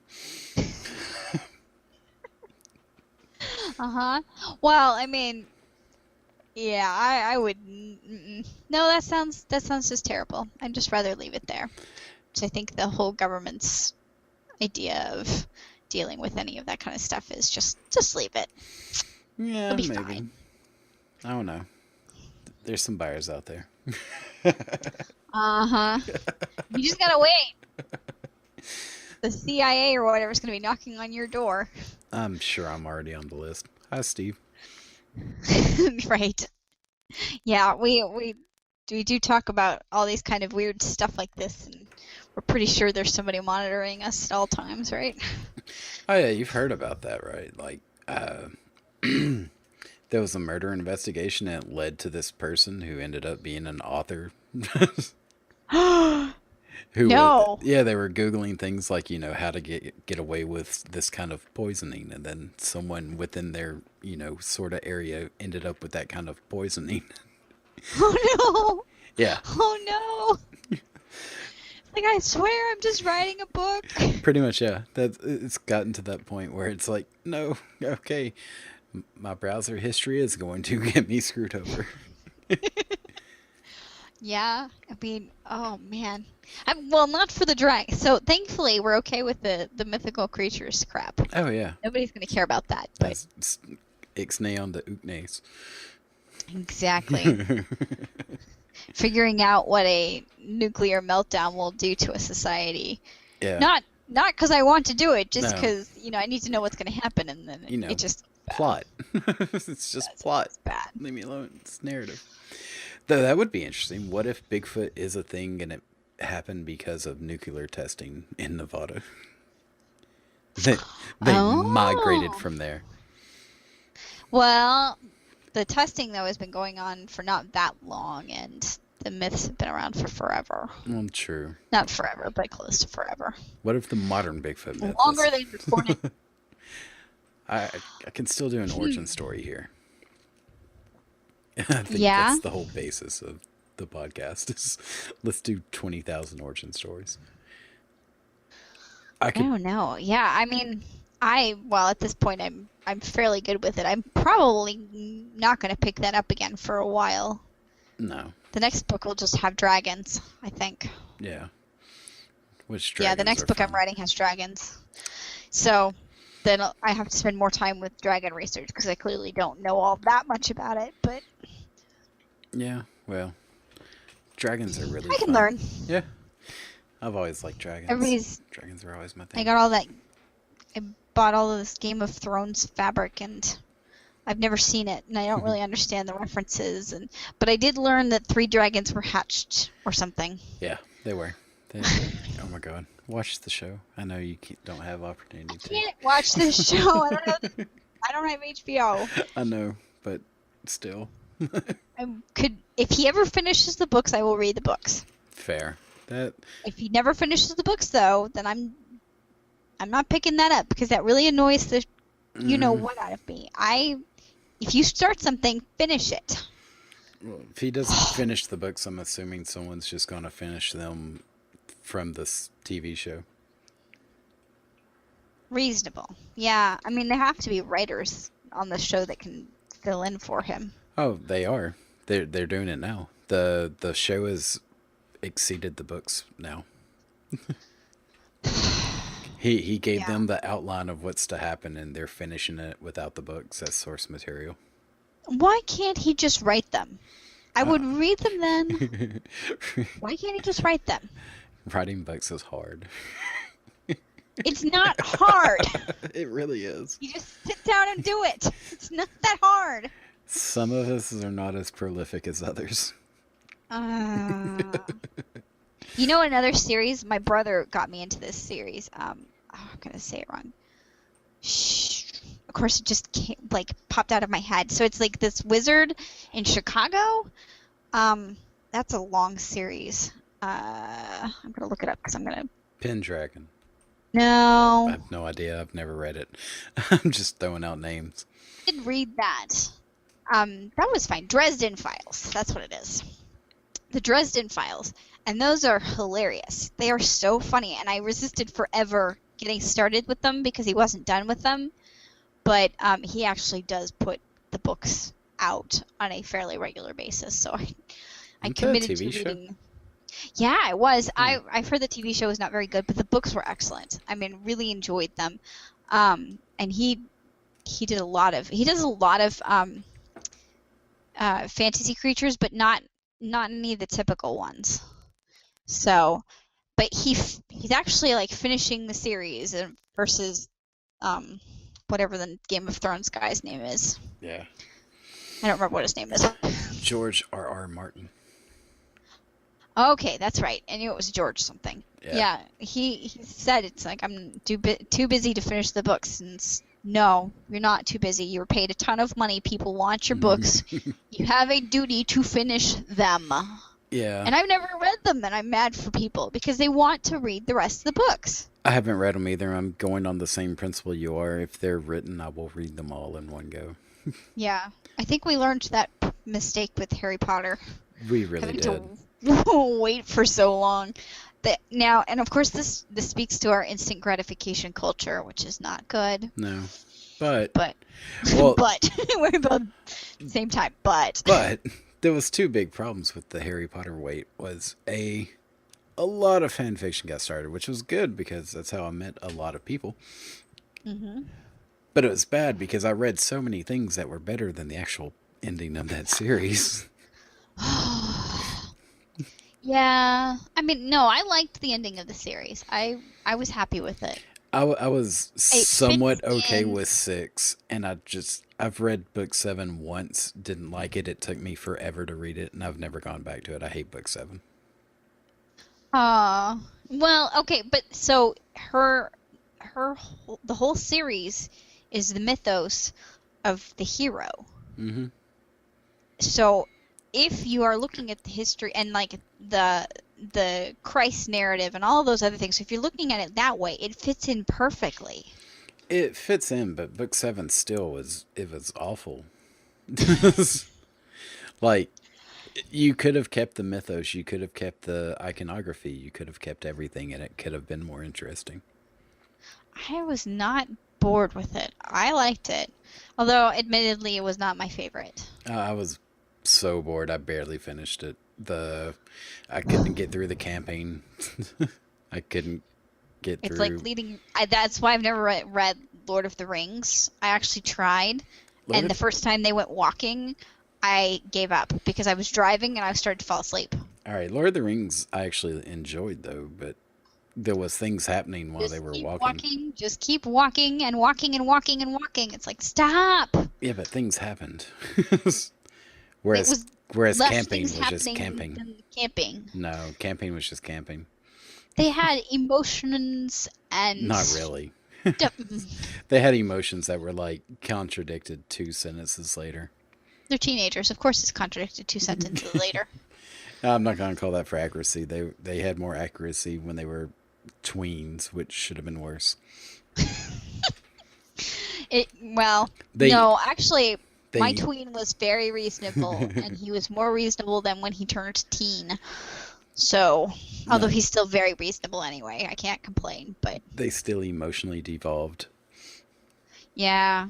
Well, I mean, yeah, I would. No, that sounds just terrible. I'd just rather leave it there. So I think the whole government's idea of dealing with any of that kind of stuff is just leave it. Yeah, It'll be maybe. fine. I don't know. There's some buyers out there. You just gotta wait. The CIA or whatever is gonna be knocking on your door. I'm sure I'm already on the list. Hi, Steve. Right. Yeah, we do talk about all these kind of weird stuff like this, and we're pretty sure there's somebody monitoring us at all times, right? Oh, yeah, you've heard about that, right? Like, there was a murder investigation and it led to this person who ended up being an author. Who No. yeah, they were Googling things like, how to get away with this kind of poisoning. And then someone within their, sort of area ended up with that kind of poisoning. Oh no! Yeah, Oh no! Like, I swear I'm just writing a book. pretty much, yeah. It's gotten to that point where it's like, no, okay, my browser history is going to get me screwed over. Yeah, I mean, oh man. Well, not for the dragon. So thankfully, we're okay with the mythical creatures crap. Oh, yeah. Nobody's gonna care about that. But That's ixnay on the ooknays. exactly. Figuring out what a nuclear meltdown will do to a society. Yeah. Not because I want to do it, just No. because I need to know what's going to happen, and then it just plot. It's just plot. it's bad. Leave me alone. It's narrative. Though that would be interesting. What if Bigfoot is a thing and it happened because of nuclear testing in Nevada? They Oh. migrated from there. Well, the testing though has been going on for not that long, and the myths have been around for forever. Well, true. Not forever, but close to forever. What if the modern Bigfoot myth Longer is... than recorded. I can still do an origin story here. I think Yeah? that's the whole basis of the podcast. Is let's do 20,000 origin stories. I I could don't know. Yeah, I mean, at this point I'm fairly good with it. I'm probably not going to pick that up again for a while. no. The next book will just have dragons, I think. Yeah. Which Yeah, the dragons next are book I'm fun. writing has dragons. So then I have to spend more time with dragon research because I clearly don't know all that much about it, but Yeah, well, dragons are really I can fun. learn. Yeah. I've always liked dragons. Dragons are always my thing. I got all that. I bought all of this Game of Thrones fabric, and I've never seen it, and I don't really understand the references. But I did learn that 3 dragons were hatched or something. Yeah, they were. Oh my god. Watch the show. I know you don't have opportunity I to. can't watch this show. I don't have HBO. I know. but still. I could, if he ever finishes the books, I will read the books. Fair. That If he never finishes the books, though, then I'm not picking that up because that really annoys the you know what out of me. If you start something, finish it. well, if he doesn't finish the books, I'm assuming someone's just going to finish them from this TV show. Reasonable. Yeah, I mean, there have to be writers on the show that can fill in for him. Oh, they are. They're doing it now. The show has exceeded the books now. He gave them the outline of what's to happen, and they're finishing it without the books as source material. Why can't he just write them? I would read them then. Why can't he just write them? Writing books is hard. It's not hard. It really is. You just sit down and do it. It's not that hard. Some of us are not as prolific as others. You know another series? My brother got me into this series. I'm gonna say it wrong. Shh. Of course, it just popped out of my head. So it's like this wizard in Chicago. That's a long series. I'm gonna look it up because I'm gonna. Pendragon. No. I have no idea. I've never read it. I'm just throwing out names. I did read that. That was fine. Dresden Files. That's what it is. The Dresden Files. And those are hilarious. They are so funny. And I resisted forever getting started with them because he wasn't done with them. But he actually does put the books out on a fairly regular basis. So I committed to reading. Yeah, it was. I've heard the TV show was not very good, but the books were excellent. I mean, really enjoyed them. And he does a lot of fantasy creatures, but not any of the typical ones. So, but he's actually like finishing the series versus whatever the Game of Thrones guy's name is. Yeah. I don't remember what his name is. George R.R. Martin. Okay, that's right. I knew it was George something. Yeah, he said it's like I'm too busy to finish the books. And no, you're not too busy. You were paid a ton of money. People want your books. You have a duty to finish them. Yeah. And I've never read them, and I'm mad for people because they want to read the rest of the books. I haven't read them either. I'm going on the same principle you are. If they're written, I will read them all in one go. Yeah, I think we learned that mistake with Harry Potter. We really did. To wait for so long. Now, and of course, this speaks to our instant gratification culture, which is not good. No, but well, but we're both at the same time. But there was two big problems with the Harry Potter wait. Was a lot of fan fiction got started, which was good because that's how I met a lot of people. Mm-hmm. But it was bad because I read so many things that were better than the actual ending of that series. Yeah, I mean, no, I liked the ending of the series. I was happy with it. I was somewhat okay with 6, and I've read book 7 once, didn't like it. It took me forever to read it, and I've never gone back to it. I hate book 7. Well, okay, but so the whole series is the mythos of the hero. Mm-hmm. So if you are looking at the history and like the Christ narrative and all those other things, if you're looking at it that way, it fits in perfectly. It fits in, but book 7 still was awful. Like, you could have kept the mythos, you could have kept the iconography, you could have kept everything, and it could have been more interesting. I was not bored with it. I liked it, although admittedly it was not my favorite. I was so bored, I barely finished it. I couldn't get through the campaign. I couldn't get through. It's like that's why I've never read Lord of the Rings. I actually tried, and the first time they went walking, I gave up because I was driving and I started to fall asleep. All right, Lord of the Rings I actually enjoyed though, but there was things happening while they were walking. Just keep walking and walking and walking and walking. It's like, stop. Yeah, but things happened. Whereas camping was just camping. Camping. No, camping was just camping. They had emotions and... Not really. They had emotions that were like contradicted 2 sentences later. They're teenagers. Of course, it's contradicted 2 sentences later. I'm not going to call that for accuracy. They had more accuracy when they were tweens, which should have been worse. No, actually, my They tween was very reasonable, and he was more reasonable than when he turned teen. So, although No. he's still very reasonable anyway, I can't complain. But they still emotionally devolved. yeah,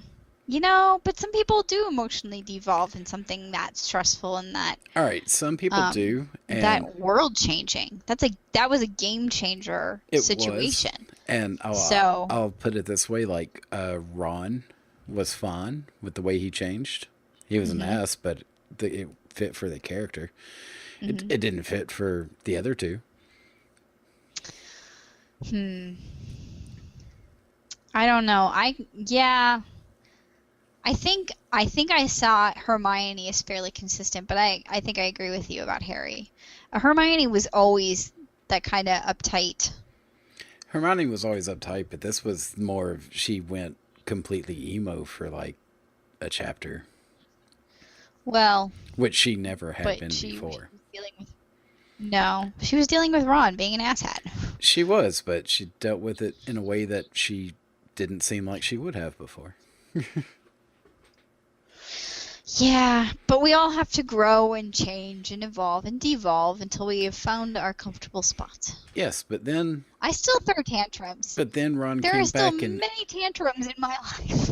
but some people do emotionally devolve in something that stressful and that All right, some people do, and that world changing. That was a game changer it situation. was. And So I'll put it this way: like Ron was fine with the way he changed. He was an ass, but it fit for the character. It didn't fit for the other two. I don't know. I think I saw Hermione as fairly consistent, but I think I agree with you about Harry. Hermione was always that kind of uptight. Hermione was always uptight, but this was more of she went completely emo for like a chapter, Well, which she never had but been she was before. dealing with no, she was dealing with Ron being an asshat. She was, but she dealt with it in a way that she didn't seem like she would have before. Yeah, but we all have to grow and change and evolve and devolve until we have found our comfortable spot. Yes, but then I still throw tantrums. Ron There came are still back and many tantrums in my life.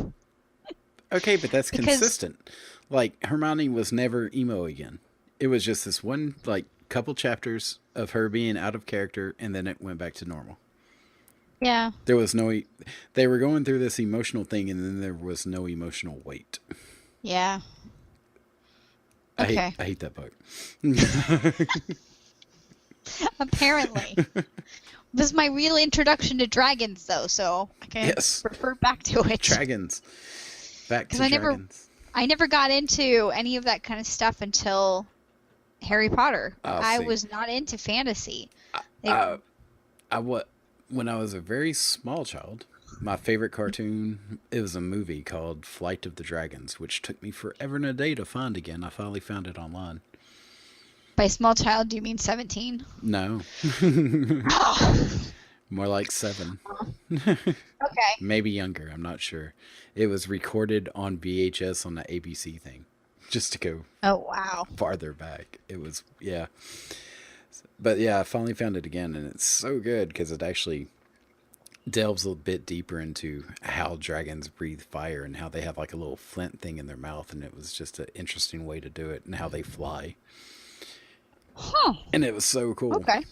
okay, but that's Because consistent. Like Hermione was never emo again. It was just this one like couple chapters of her being out of character, and then it went back to normal. yeah, There was no. They were going through this emotional thing, and then there was no emotional weight. yeah. Okay. I hate that book. Apparently. This is my real introduction to dragons, though, so I can Yes. refer back to it. Dragons. Back to 'Cause dragons. I never got into any of that kind of stuff until Harry Potter. I See. was not into fantasy. They- When I was a very small child, my favorite cartoon, it was a movie called Flight of the Dragons, which took me forever and a day to find again. I finally found it online. By small child, do you mean 17? No. More like 7. Okay. Maybe younger, I'm not sure. It was recorded on VHS on the ABC thing. Just to go Oh, wow. farther back. It was, yeah. But yeah, I finally found it again, and it's so good because it actually delves a bit deeper into how dragons breathe fire and how they have like a little flint thing in their mouth, and it was just an interesting way to do it, and how they fly. Huh. And it was so cool. Okay.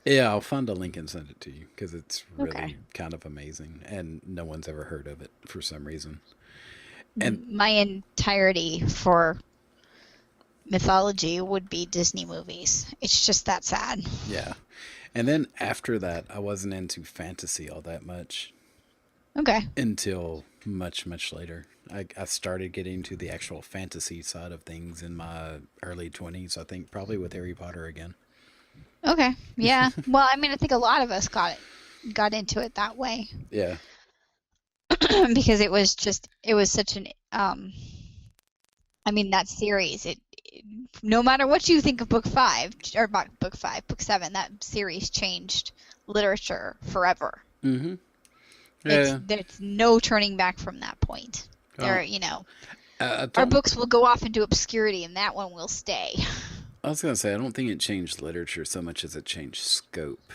Yeah, I'll find a link and send it to you because it's really Okay. kind of amazing, and no one's ever heard of it for some reason. And My entirety for mythology would be Disney movies. It's just that sad. yeah. And then after that, I wasn't into fantasy all that much Okay. until much, much later. I started getting to the actual fantasy side of things in my early 20s, I think, probably with Harry Potter again. Okay. Yeah. Well, I mean, I think a lot of us got into it that way. Yeah. Because it was such an I mean, that series, no matter what you think of book 5 or not book 5, book 7, that series changed literature forever. Mm-hmm. Yeah. There's no turning back from that point. There, I our books will go off into obscurity, and that one will stay. I was going to say, I don't think it changed literature so much as it changed scope.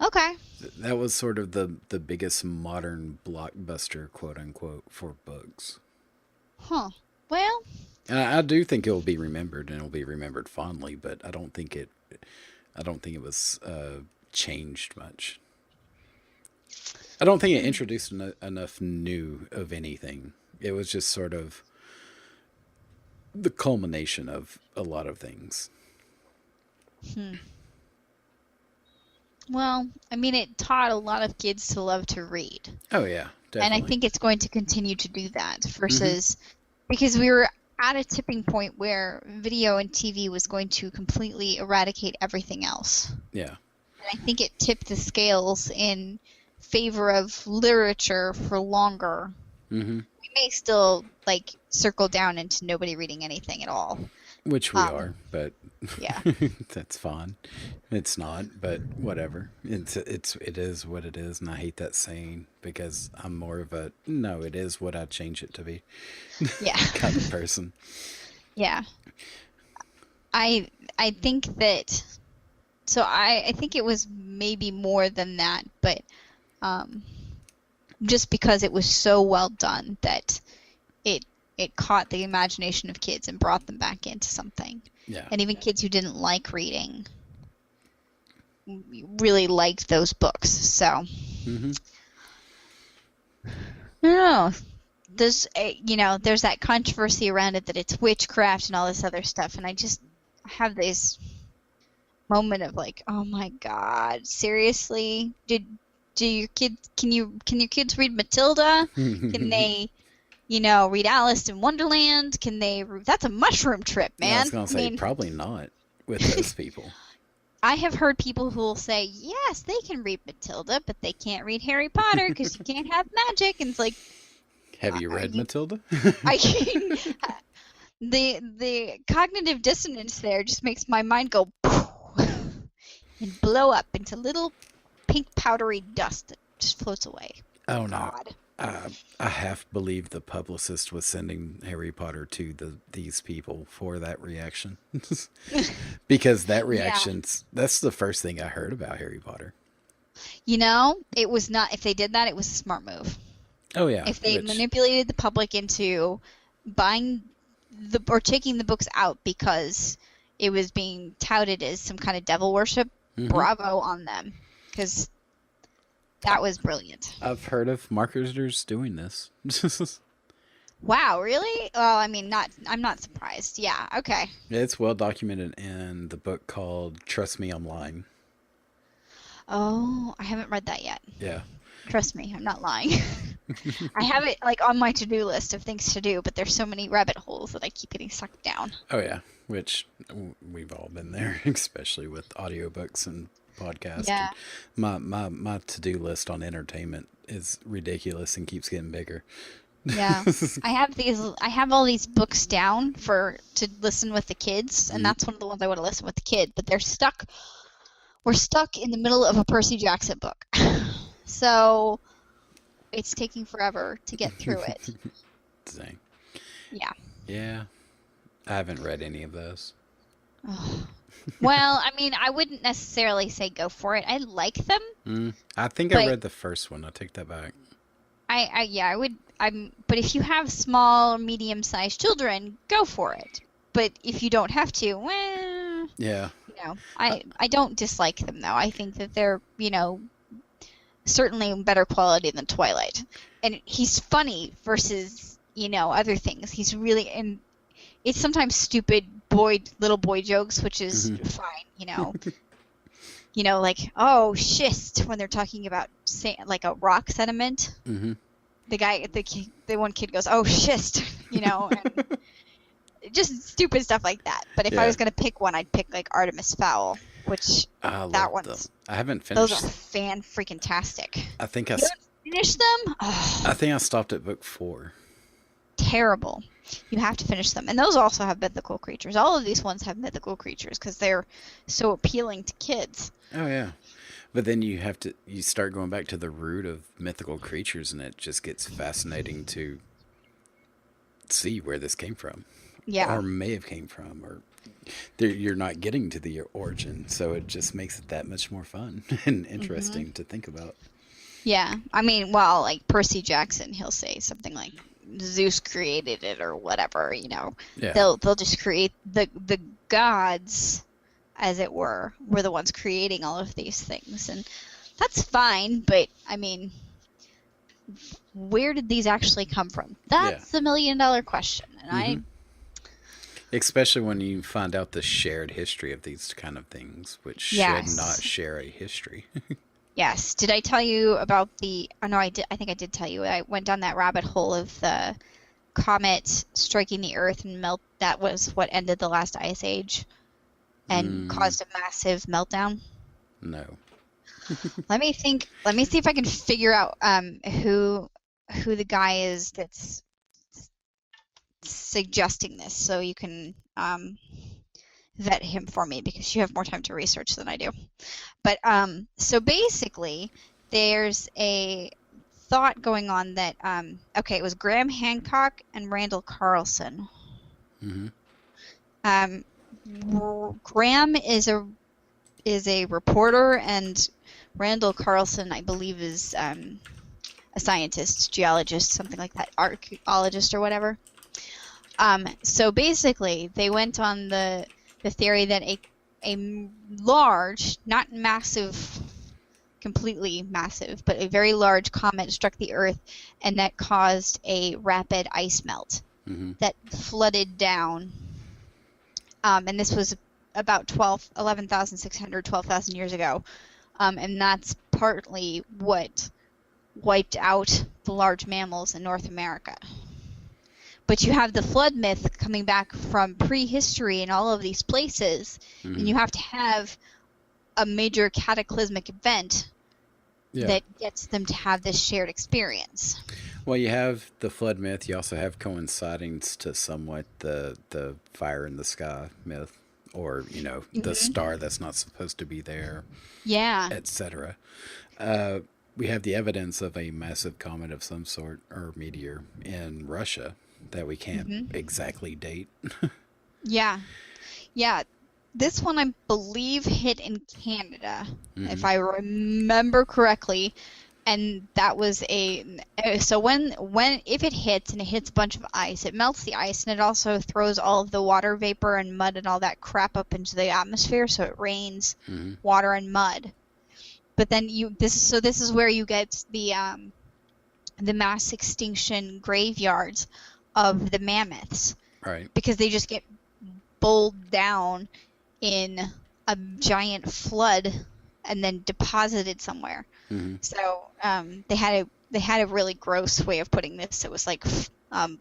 Okay. That was sort of the biggest modern blockbuster, quote unquote, for books. Huh. Well. And I do think it will be remembered, and it will be remembered fondly, but I don't think it was changed much. I don't think it introduced enough new of anything. It was just sort of the culmination of a lot of things. Well, I mean, it taught a lot of kids to love to read. Oh yeah, definitely. And I think it's going to continue to do that versus because we were at a tipping point where video and TV was going to completely eradicate everything else. Yeah. And I think it tipped the scales in favor of literature for longer Mm-hmm. We may still like circle down into nobody reading anything at all. Which we are, but Yeah. that's fine. It's not, but whatever. It is what it is, and I hate that saying because I'm more of a no, it is what I change it to be Yeah. kind of person. Yeah. I think that so I think it was maybe more than that, but um just because it was so well done that it caught the imagination of kids and brought them back into something. Yeah. And even kids who didn't like reading really liked those books. So Mm-hmm. I don't know. There's there's that controversy around it that it's witchcraft and all this other stuff, and I just have this moment of like, oh my God, seriously? Do your kids can your kids read Matilda? Can they read Alice in Wonderland? Can they? That's a mushroom trip, man. I was gonna say probably not with those people. I have heard people who will say, yes, they can read Matilda, but they can't read Harry Potter because you can't have magic. And it's like, have you read Matilda? The cognitive dissonance there just makes my mind go and blow up into little pink powdery dust that just floats away. Oh no! I half believe the publicist was sending Harry Potter to these people for that reaction, because that reaction's that's the first thing I heard about Harry Potter. It was not. If they did that, it was a smart move. Oh yeah. If they manipulated the public into buying or taking the books out because it was being touted as some kind of devil worship, bravo on them, because that was brilliant. I've heard of marketers doing this. Wow, really? Well, I mean, I'm not surprised. Yeah, okay. It's well documented in the book called Trust Me, I'm Lying. Oh, I haven't read that yet. Yeah. Trust me, I'm not lying. I have it like on my to-do list of things to do, but there's so many rabbit holes that I keep getting sucked down. Oh yeah, which we've all been there, especially with audiobooks and podcasts. Yeah. My to-do list on entertainment is ridiculous and keeps getting bigger. Yeah. I have all these books down to listen with the kids, and that's one of the ones I want to listen with the kid, but we're stuck in the middle of a Percy Jackson book. So it's taking forever to get through it. Dang. Yeah. Yeah. I haven't read any of those. Oh. Well, I mean, I wouldn't necessarily say go for it. I like them. I think I read the first one. I take that back. I would. But if you have small, medium-sized children, go for it. But if you don't have to, well, yeah. I don't dislike them though. I think that they're certainly better quality than Twilight, and he's funny versus other things. He's really and it's sometimes stupid little boy jokes, which is fine. Like schist when they're talking about like a rock sediment. Mm-hmm. The one kid goes schist, and just stupid stuff like that. But if I was gonna pick one, I'd pick like Artemis Fowl, which that one's. I haven't finished. Those are fan-freaking-tastic. I think you haven't finished them? Oh, I think I stopped at book 4. Terrible. You have to finish them, and those also have mythical creatures. All of these ones have mythical creatures because they're so appealing to kids. Oh yeah, but then you start going back to the root of mythical creatures, and it just gets fascinating to see where this came from. Yeah. Or may have came from, or you're not getting to the origin, so it just makes it that much more fun and interesting to think about. Yeah, I mean, well, like Percy Jackson, he'll say something like Zeus created it or whatever. Yeah. They'll just create the gods, as it were the ones creating all of these things, and that's fine. But I mean, where did these actually come from? That's the $1 million question, and especially when you find out the shared history of these kind of things, which should not share a history. Yes. Did I tell you about oh no, I did. I think I did tell you. I went down that rabbit hole of the comet striking the Earth and melt. That was what ended the last ice age and caused a massive meltdown. No. Let me think. Let me see if I can figure out who who the guy is that's suggesting this, so you can vet him for me because you have more time to research than I do. But so basically, there's a thought going on that okay, it was Graham Hancock and Randall Carlson. Mm-hmm. Graham is a reporter, and Randall Carlson, I believe, is a scientist, geologist, something like that, archaeologist or whatever. So basically, they went on the theory that a large, not massive, completely massive, but a very large comet struck the Earth, and that caused a rapid ice melt that flooded down. And this was about 11,600, 12,000 years ago. And that's partly what wiped out the large mammals in North America. But you have the flood myth coming back from prehistory in all of these places, and you have to have a major cataclysmic event that gets them to have this shared experience. Well, you have the flood myth. You also have coinciding to somewhat the fire in the sky myth, or the star that's not supposed to be there, etc. We have the evidence of a massive comet of some sort, or meteor, in Russia that we can't exactly date. Yeah. This one, I believe, hit in Canada, if I remember correctly. And that was so if it hits and it hits a bunch of ice, it melts the ice, and it also throws all of the water vapor and mud and all that crap up into the atmosphere, so it rains water and mud. But then this is where you get the mass extinction graveyards of the mammoths, right? Because they just get bowled down in a giant flood and then deposited somewhere. So they had a really gross way of putting this. It was like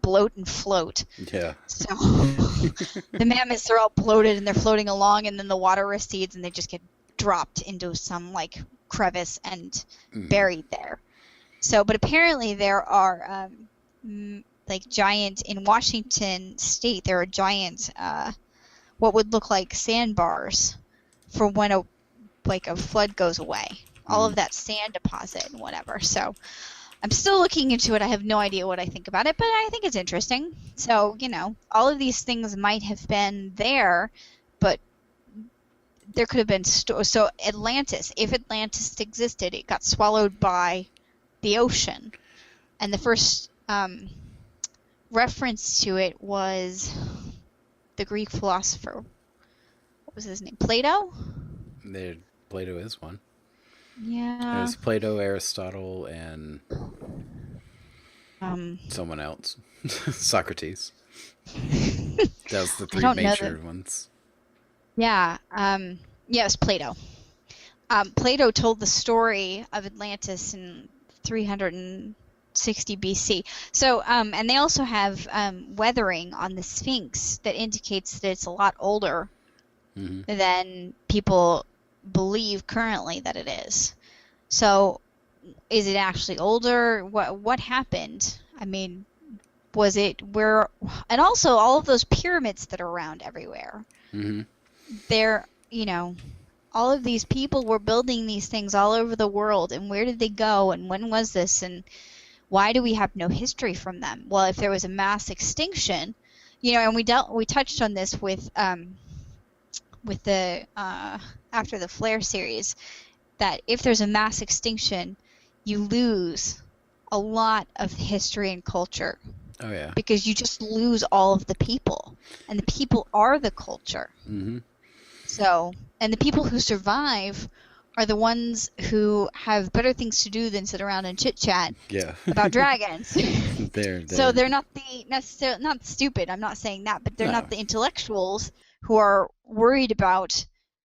bloat and float. Yeah. So the mammoths are all bloated and they're floating along, and then the water recedes and they just get dropped into some like crevice and buried there. So, but apparently there are like giant in Washington State. There are giant what would look like sandbars for when a flood goes away. All of that sand deposit and whatever. So I'm still looking into it. I have no idea what I think about it, but I think it's interesting. So, all of these things might have been there, but there could have been so Atlantis, if Atlantis existed, it got swallowed by the ocean. And the first reference to it was the Greek philosopher. What was his name? Plato? Plato is one. Yeah. There's Plato, Aristotle, and someone else. Socrates. That was the three major ones. Yeah. Yes, Plato. Plato told the story of Atlantis in 360 BC. So, and they also have weathering on the Sphinx that indicates that it's a lot older than people believe currently that it is. So is it actually older? What happened? I mean, was it where? And also all of those pyramids that are around everywhere. They're all of these people were building these things all over the world, and where did they go, and when was this, and why do we have no history from them? Well, if there was a mass extinction, and we touched on this with the after the Flare series, that if there's a mass extinction, you lose a lot of history and culture. Oh yeah. Because you just lose all of the people, and the people are the culture. So, and the people who survive are the ones who have better things to do than sit around and chit chat about dragons. So they're not necessarily not stupid. I'm not saying that, but they're not the intellectuals who are worried about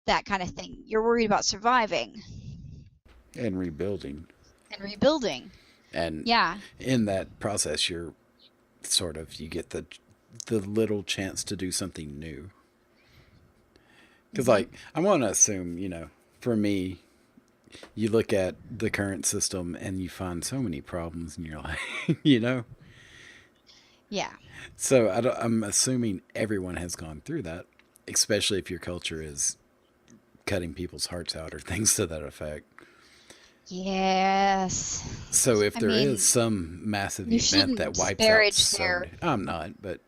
that kind of thing. You're worried about surviving and rebuilding. And in that process, you're you get the little chance to do something new. Because I want to assume, for me, you look at the current system and you find so many problems, and you're like, you know. Yeah. So I'm assuming everyone has gone through that, especially if your culture is cutting people's hearts out or things to that effect. Yes. So if I there is mean, some massive you event shouldn't that wipes out disparage so their many, I'm not, but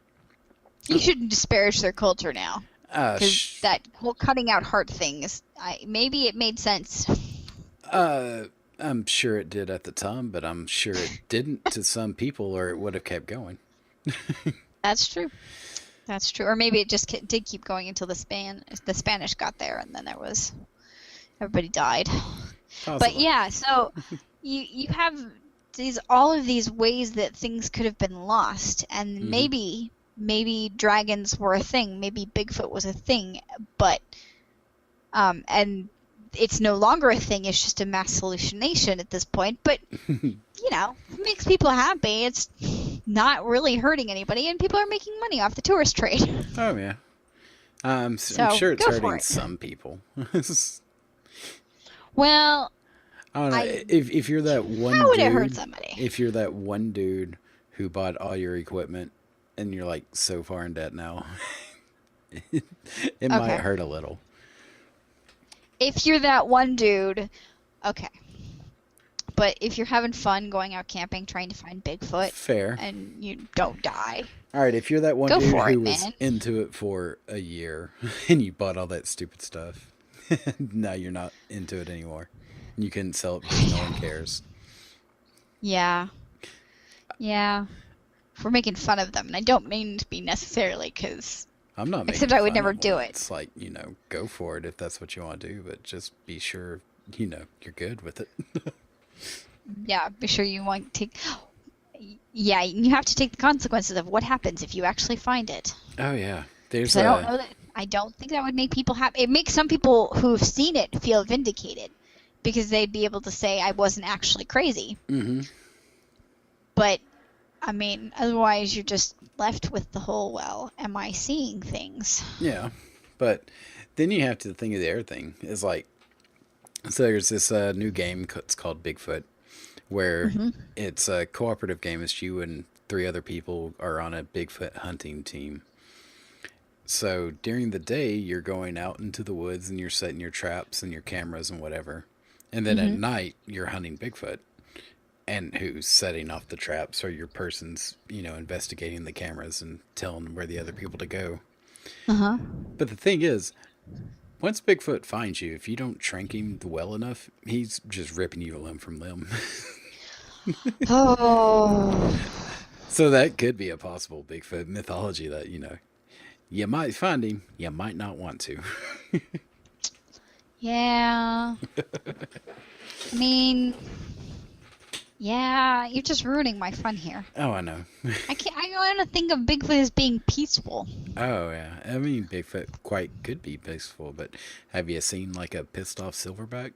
you shouldn't disparage their culture now, uh, because sh- that whole cutting out heart thing is, maybe it made sense. uh, I'm sure it did at the time, but I'm sure it didn't to some people, or it would have kept going. That's true. That's true. Or maybe it just did keep going until the Spanish got there, and then everybody died. But Possibly. yeah, so you have all of these ways that things could have been lost, and Hmm. maybe dragons were a thing, maybe Bigfoot was a thing, but and it's no longer a thing, it's just a mass hallucination at this point. But it makes people happy. It's not really hurting anybody, and people are making money off the tourist trade. Oh yeah. I'm So sure it's go for hurting it. some people. Well, I don't know. I If you're that how one would it hurt dude, somebody? if you're that one dude who bought all your equipment and you're like so far in debt now, it might Okay. hurt a little. If you're that one dude, okay. But if you're having fun going out camping trying to find Bigfoot Fair. and you don't die, All right, if you're that one go dude for who it, was man. into it for a year and you bought all that stupid stuff, now you're not into it anymore. You couldn't sell it because no one cares. Yeah. Yeah. We're making fun of them, and I don't mean to be necessarily because I'm not except making I would fun never of do them. it. It's like, go for it if that's what you want to do, but just be sure, you're good with it. Yeah, be sure you want to take. Yeah, you have to take the consequences of what happens if you actually find it. Oh, yeah. There's Because I don't know that. I don't think that would make people happy. It makes some people who've seen it feel vindicated because they'd be able to say I wasn't actually crazy. Mm-hmm. But I mean, otherwise you're just left with the whole, well, am I seeing things? Yeah. But then you have to think of the other thing. Is like, so there's this new game, it's called Bigfoot, where Hmm. it's a cooperative game. It's you and three other people are on a Bigfoot hunting team. So during the day, you're going out into the woods and you're setting your traps and your cameras and whatever. And then at Hmm. night, you're hunting Bigfoot. And who's setting off the traps, or your person's, investigating the cameras and telling where the other people to go. Uh-huh. But the thing is, once Bigfoot finds you, if you don't trank him well enough, he's just ripping you limb from limb. Oh. So that could be a possible Bigfoot mythology that, you might find him, you might not want to. Yeah. I mean, yeah, you're just ruining my fun here. Oh, I know. I want to think of Bigfoot as being peaceful. Oh, yeah. I mean, Bigfoot quite could be peaceful, but have you seen like a pissed off silverback?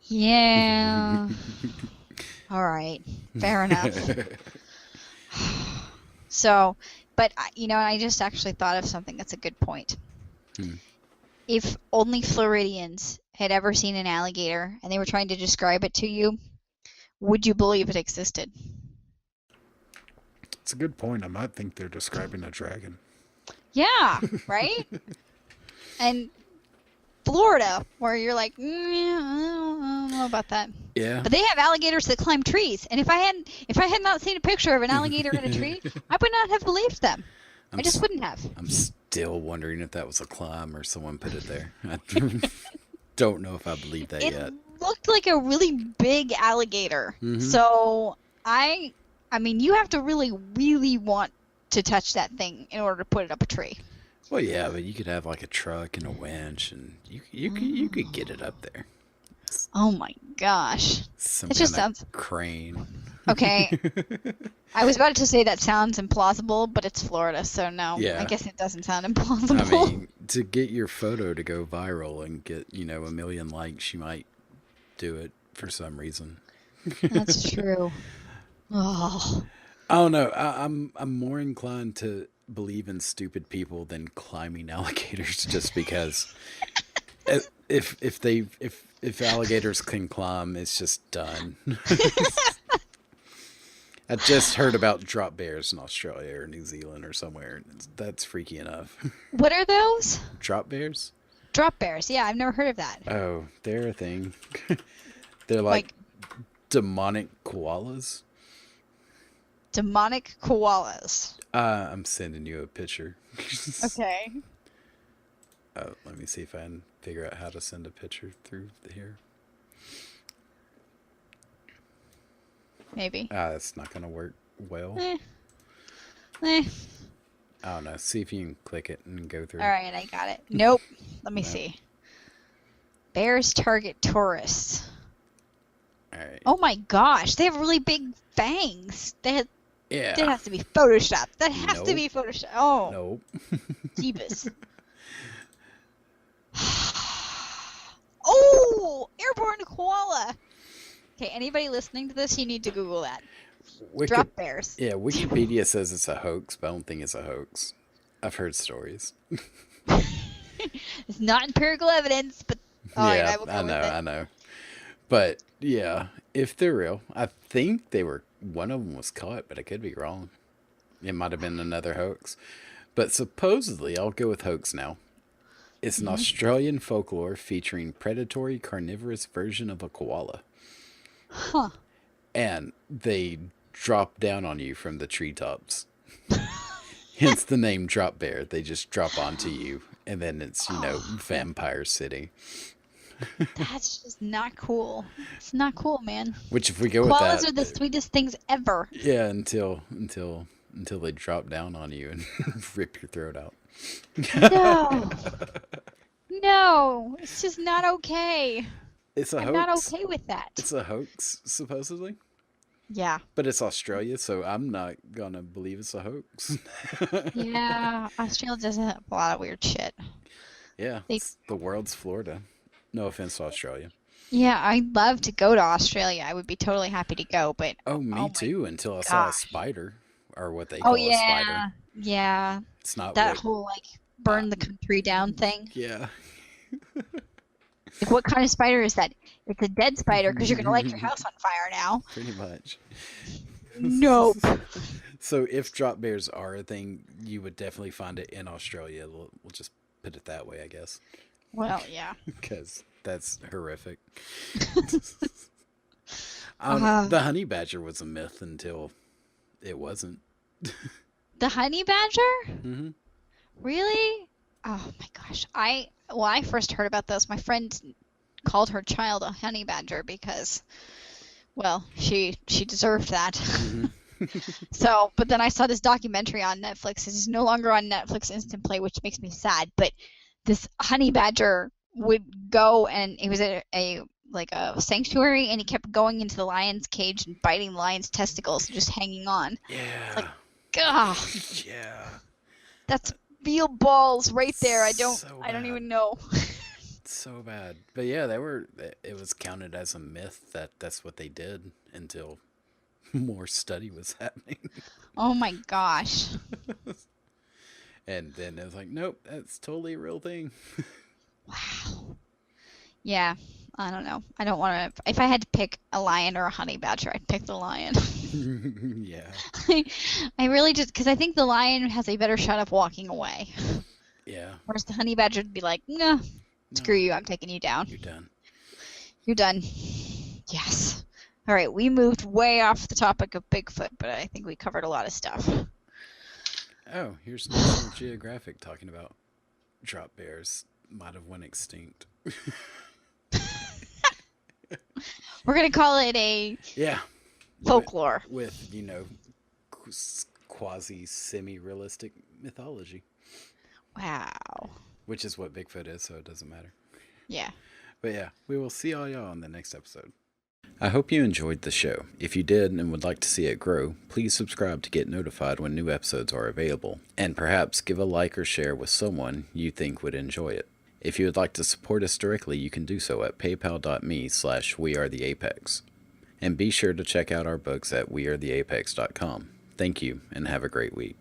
Yeah. All right. Fair enough. So, but I just actually thought of something that's a good point. Hmm. If only Floridians had ever seen an alligator and they were trying to describe it to you, would you believe it existed? It's a good point. I might think they're describing a dragon. Yeah, right? And Florida, where you're like, yeah, I don't know about that. Yeah. But they have alligators that climb trees, and if I had not seen a picture of an alligator in a tree, I would not have believed them. I just wouldn't have. I'm still wondering if that was a climb or someone put it there. I don't know if I believe that It yet. looked like a really big alligator. Mhm. So I mean, you have to really, really want to touch that thing in order to put it up a tree. Well, yeah, but you could have like a truck and a winch, and you could get it up there. Oh my gosh. Some It just kind sounds of crane. okay. I was about to say that sounds implausible, but it's Florida, so no. Yeah. I guess it doesn't sound I implausible. mean, to get your photo to go viral and get 1 million likes, you might do it for some reason. That's true. Oh. I don't know. I'm more inclined to believe in stupid people than climbing alligators, just because If alligators can climb, it's just done. I just heard about drop bears in Australia or New Zealand or somewhere. That's freaky enough. What are those? Drop bears? Drop bears. Yeah, I've never heard of that. Oh, they're a thing. They're Like demonic koalas. demonic koalas. I'm sending you a picture. Okay. Let me see if I can figure out how to send a picture through here. Maybe. That's not going to work well. Eh. I don't know. See if you can click it and go through. All right, I got it. Nope. Let me No. see. Bears target tourists. All right. Oh my gosh, they have really big fangs. That Yeah. has to be photoshopped. That has to Nope. be photoshopped. Oh, Nope. Jeebus. Oh, airborne koala. Okay, anybody listening to this, you need to Google that. Drop bears. Yeah, Wikipedia says it's a hoax, but I don't think it's a hoax. I've heard stories. It's not empirical evidence, but all right, Yeah, I will go I with know, it. I know. But yeah, if they're real, I think one of them was caught, but I could be wrong. It might have been another hoax. But supposedly, I'll go with hoax now. It's an Australian folklore featuring predatory carnivorous version of a koala. Huh. And they drop down on you from the treetops. Hence the name drop bear. They just drop onto you. And then it's, Vampire City. That's just not cool. It's not cool, man. Which if we go with Koalas that... are the sweetest things ever. Yeah, until they drop down on you and rip your throat out. No. No, it's just not okay. It's a I'm hoax. not okay with that. It's a hoax, supposedly. Yeah. But it's Australia, so I'm not gonna believe it's a hoax. Yeah. Australia does have a lot of weird shit. Yeah, it's the world's Florida. No offense to Australia. Yeah, I'd love to go to Australia. I would be totally happy to go, but Oh, me my too, until I saw a gosh. spider, or what they call a spider. Yeah. It's not That what... whole burn the country down thing. Yeah. Like, what kind of spider is that? It's a dead spider because you're gonna light your house on fire now. Pretty much. Nope. So if drop bears are a thing, you would definitely find it in Australia. We'll just put it that way, I guess. Well, yeah. Because that's horrific. Uh-huh. The honey badger was a myth until it wasn't. The honey badger? Hmm. Really? Oh my gosh. When I first heard about this, my friend called her child a honey badger because, well, she deserved that. Mhm. So, but then I saw this documentary on Netflix. It's no longer on Netflix Instant Play, which makes me sad. But this honey badger would go, and it was a sanctuary, and he kept going into the lion's cage and biting the lion's testicles, just hanging on. Yeah. like, Gah, Yeah. that's real balls right there. I don't So even bad. know. So bad. But yeah, it was counted as a myth that's what they did until more study was happening. Oh my gosh. And then it was like, nope, that's totally a real thing. Wow. Yeah, I don't know. I don't want to. If I had to pick a lion or a honey badger, I'd pick the lion. Yeah. I really just because I think the lion has a better shot of walking away, Yeah. whereas the honey badger would be like, nah, screw No, you, I'm taking you down. you're done. You're done. Yes. All right, we moved way off the topic of Bigfoot, but I think we covered a lot of stuff. Oh, here's National Geographic talking about drop bears might have went extinct. We're gonna call it a Yeah. folklore. With quasi semi-realistic mythology, Wow. which is what Bigfoot is, so it doesn't matter. Yeah. But yeah, we will see all y'all on the next episode. I hope you enjoyed the show. If you did and would like to see it grow, please subscribe to get notified when new episodes are available, and perhaps give a like or share with someone you think would enjoy it. If you would like to support us directly, you can do so at paypal.me/wearetheapex. And be sure to check out our books at wearetheapex.com. Thank you, and have a great week.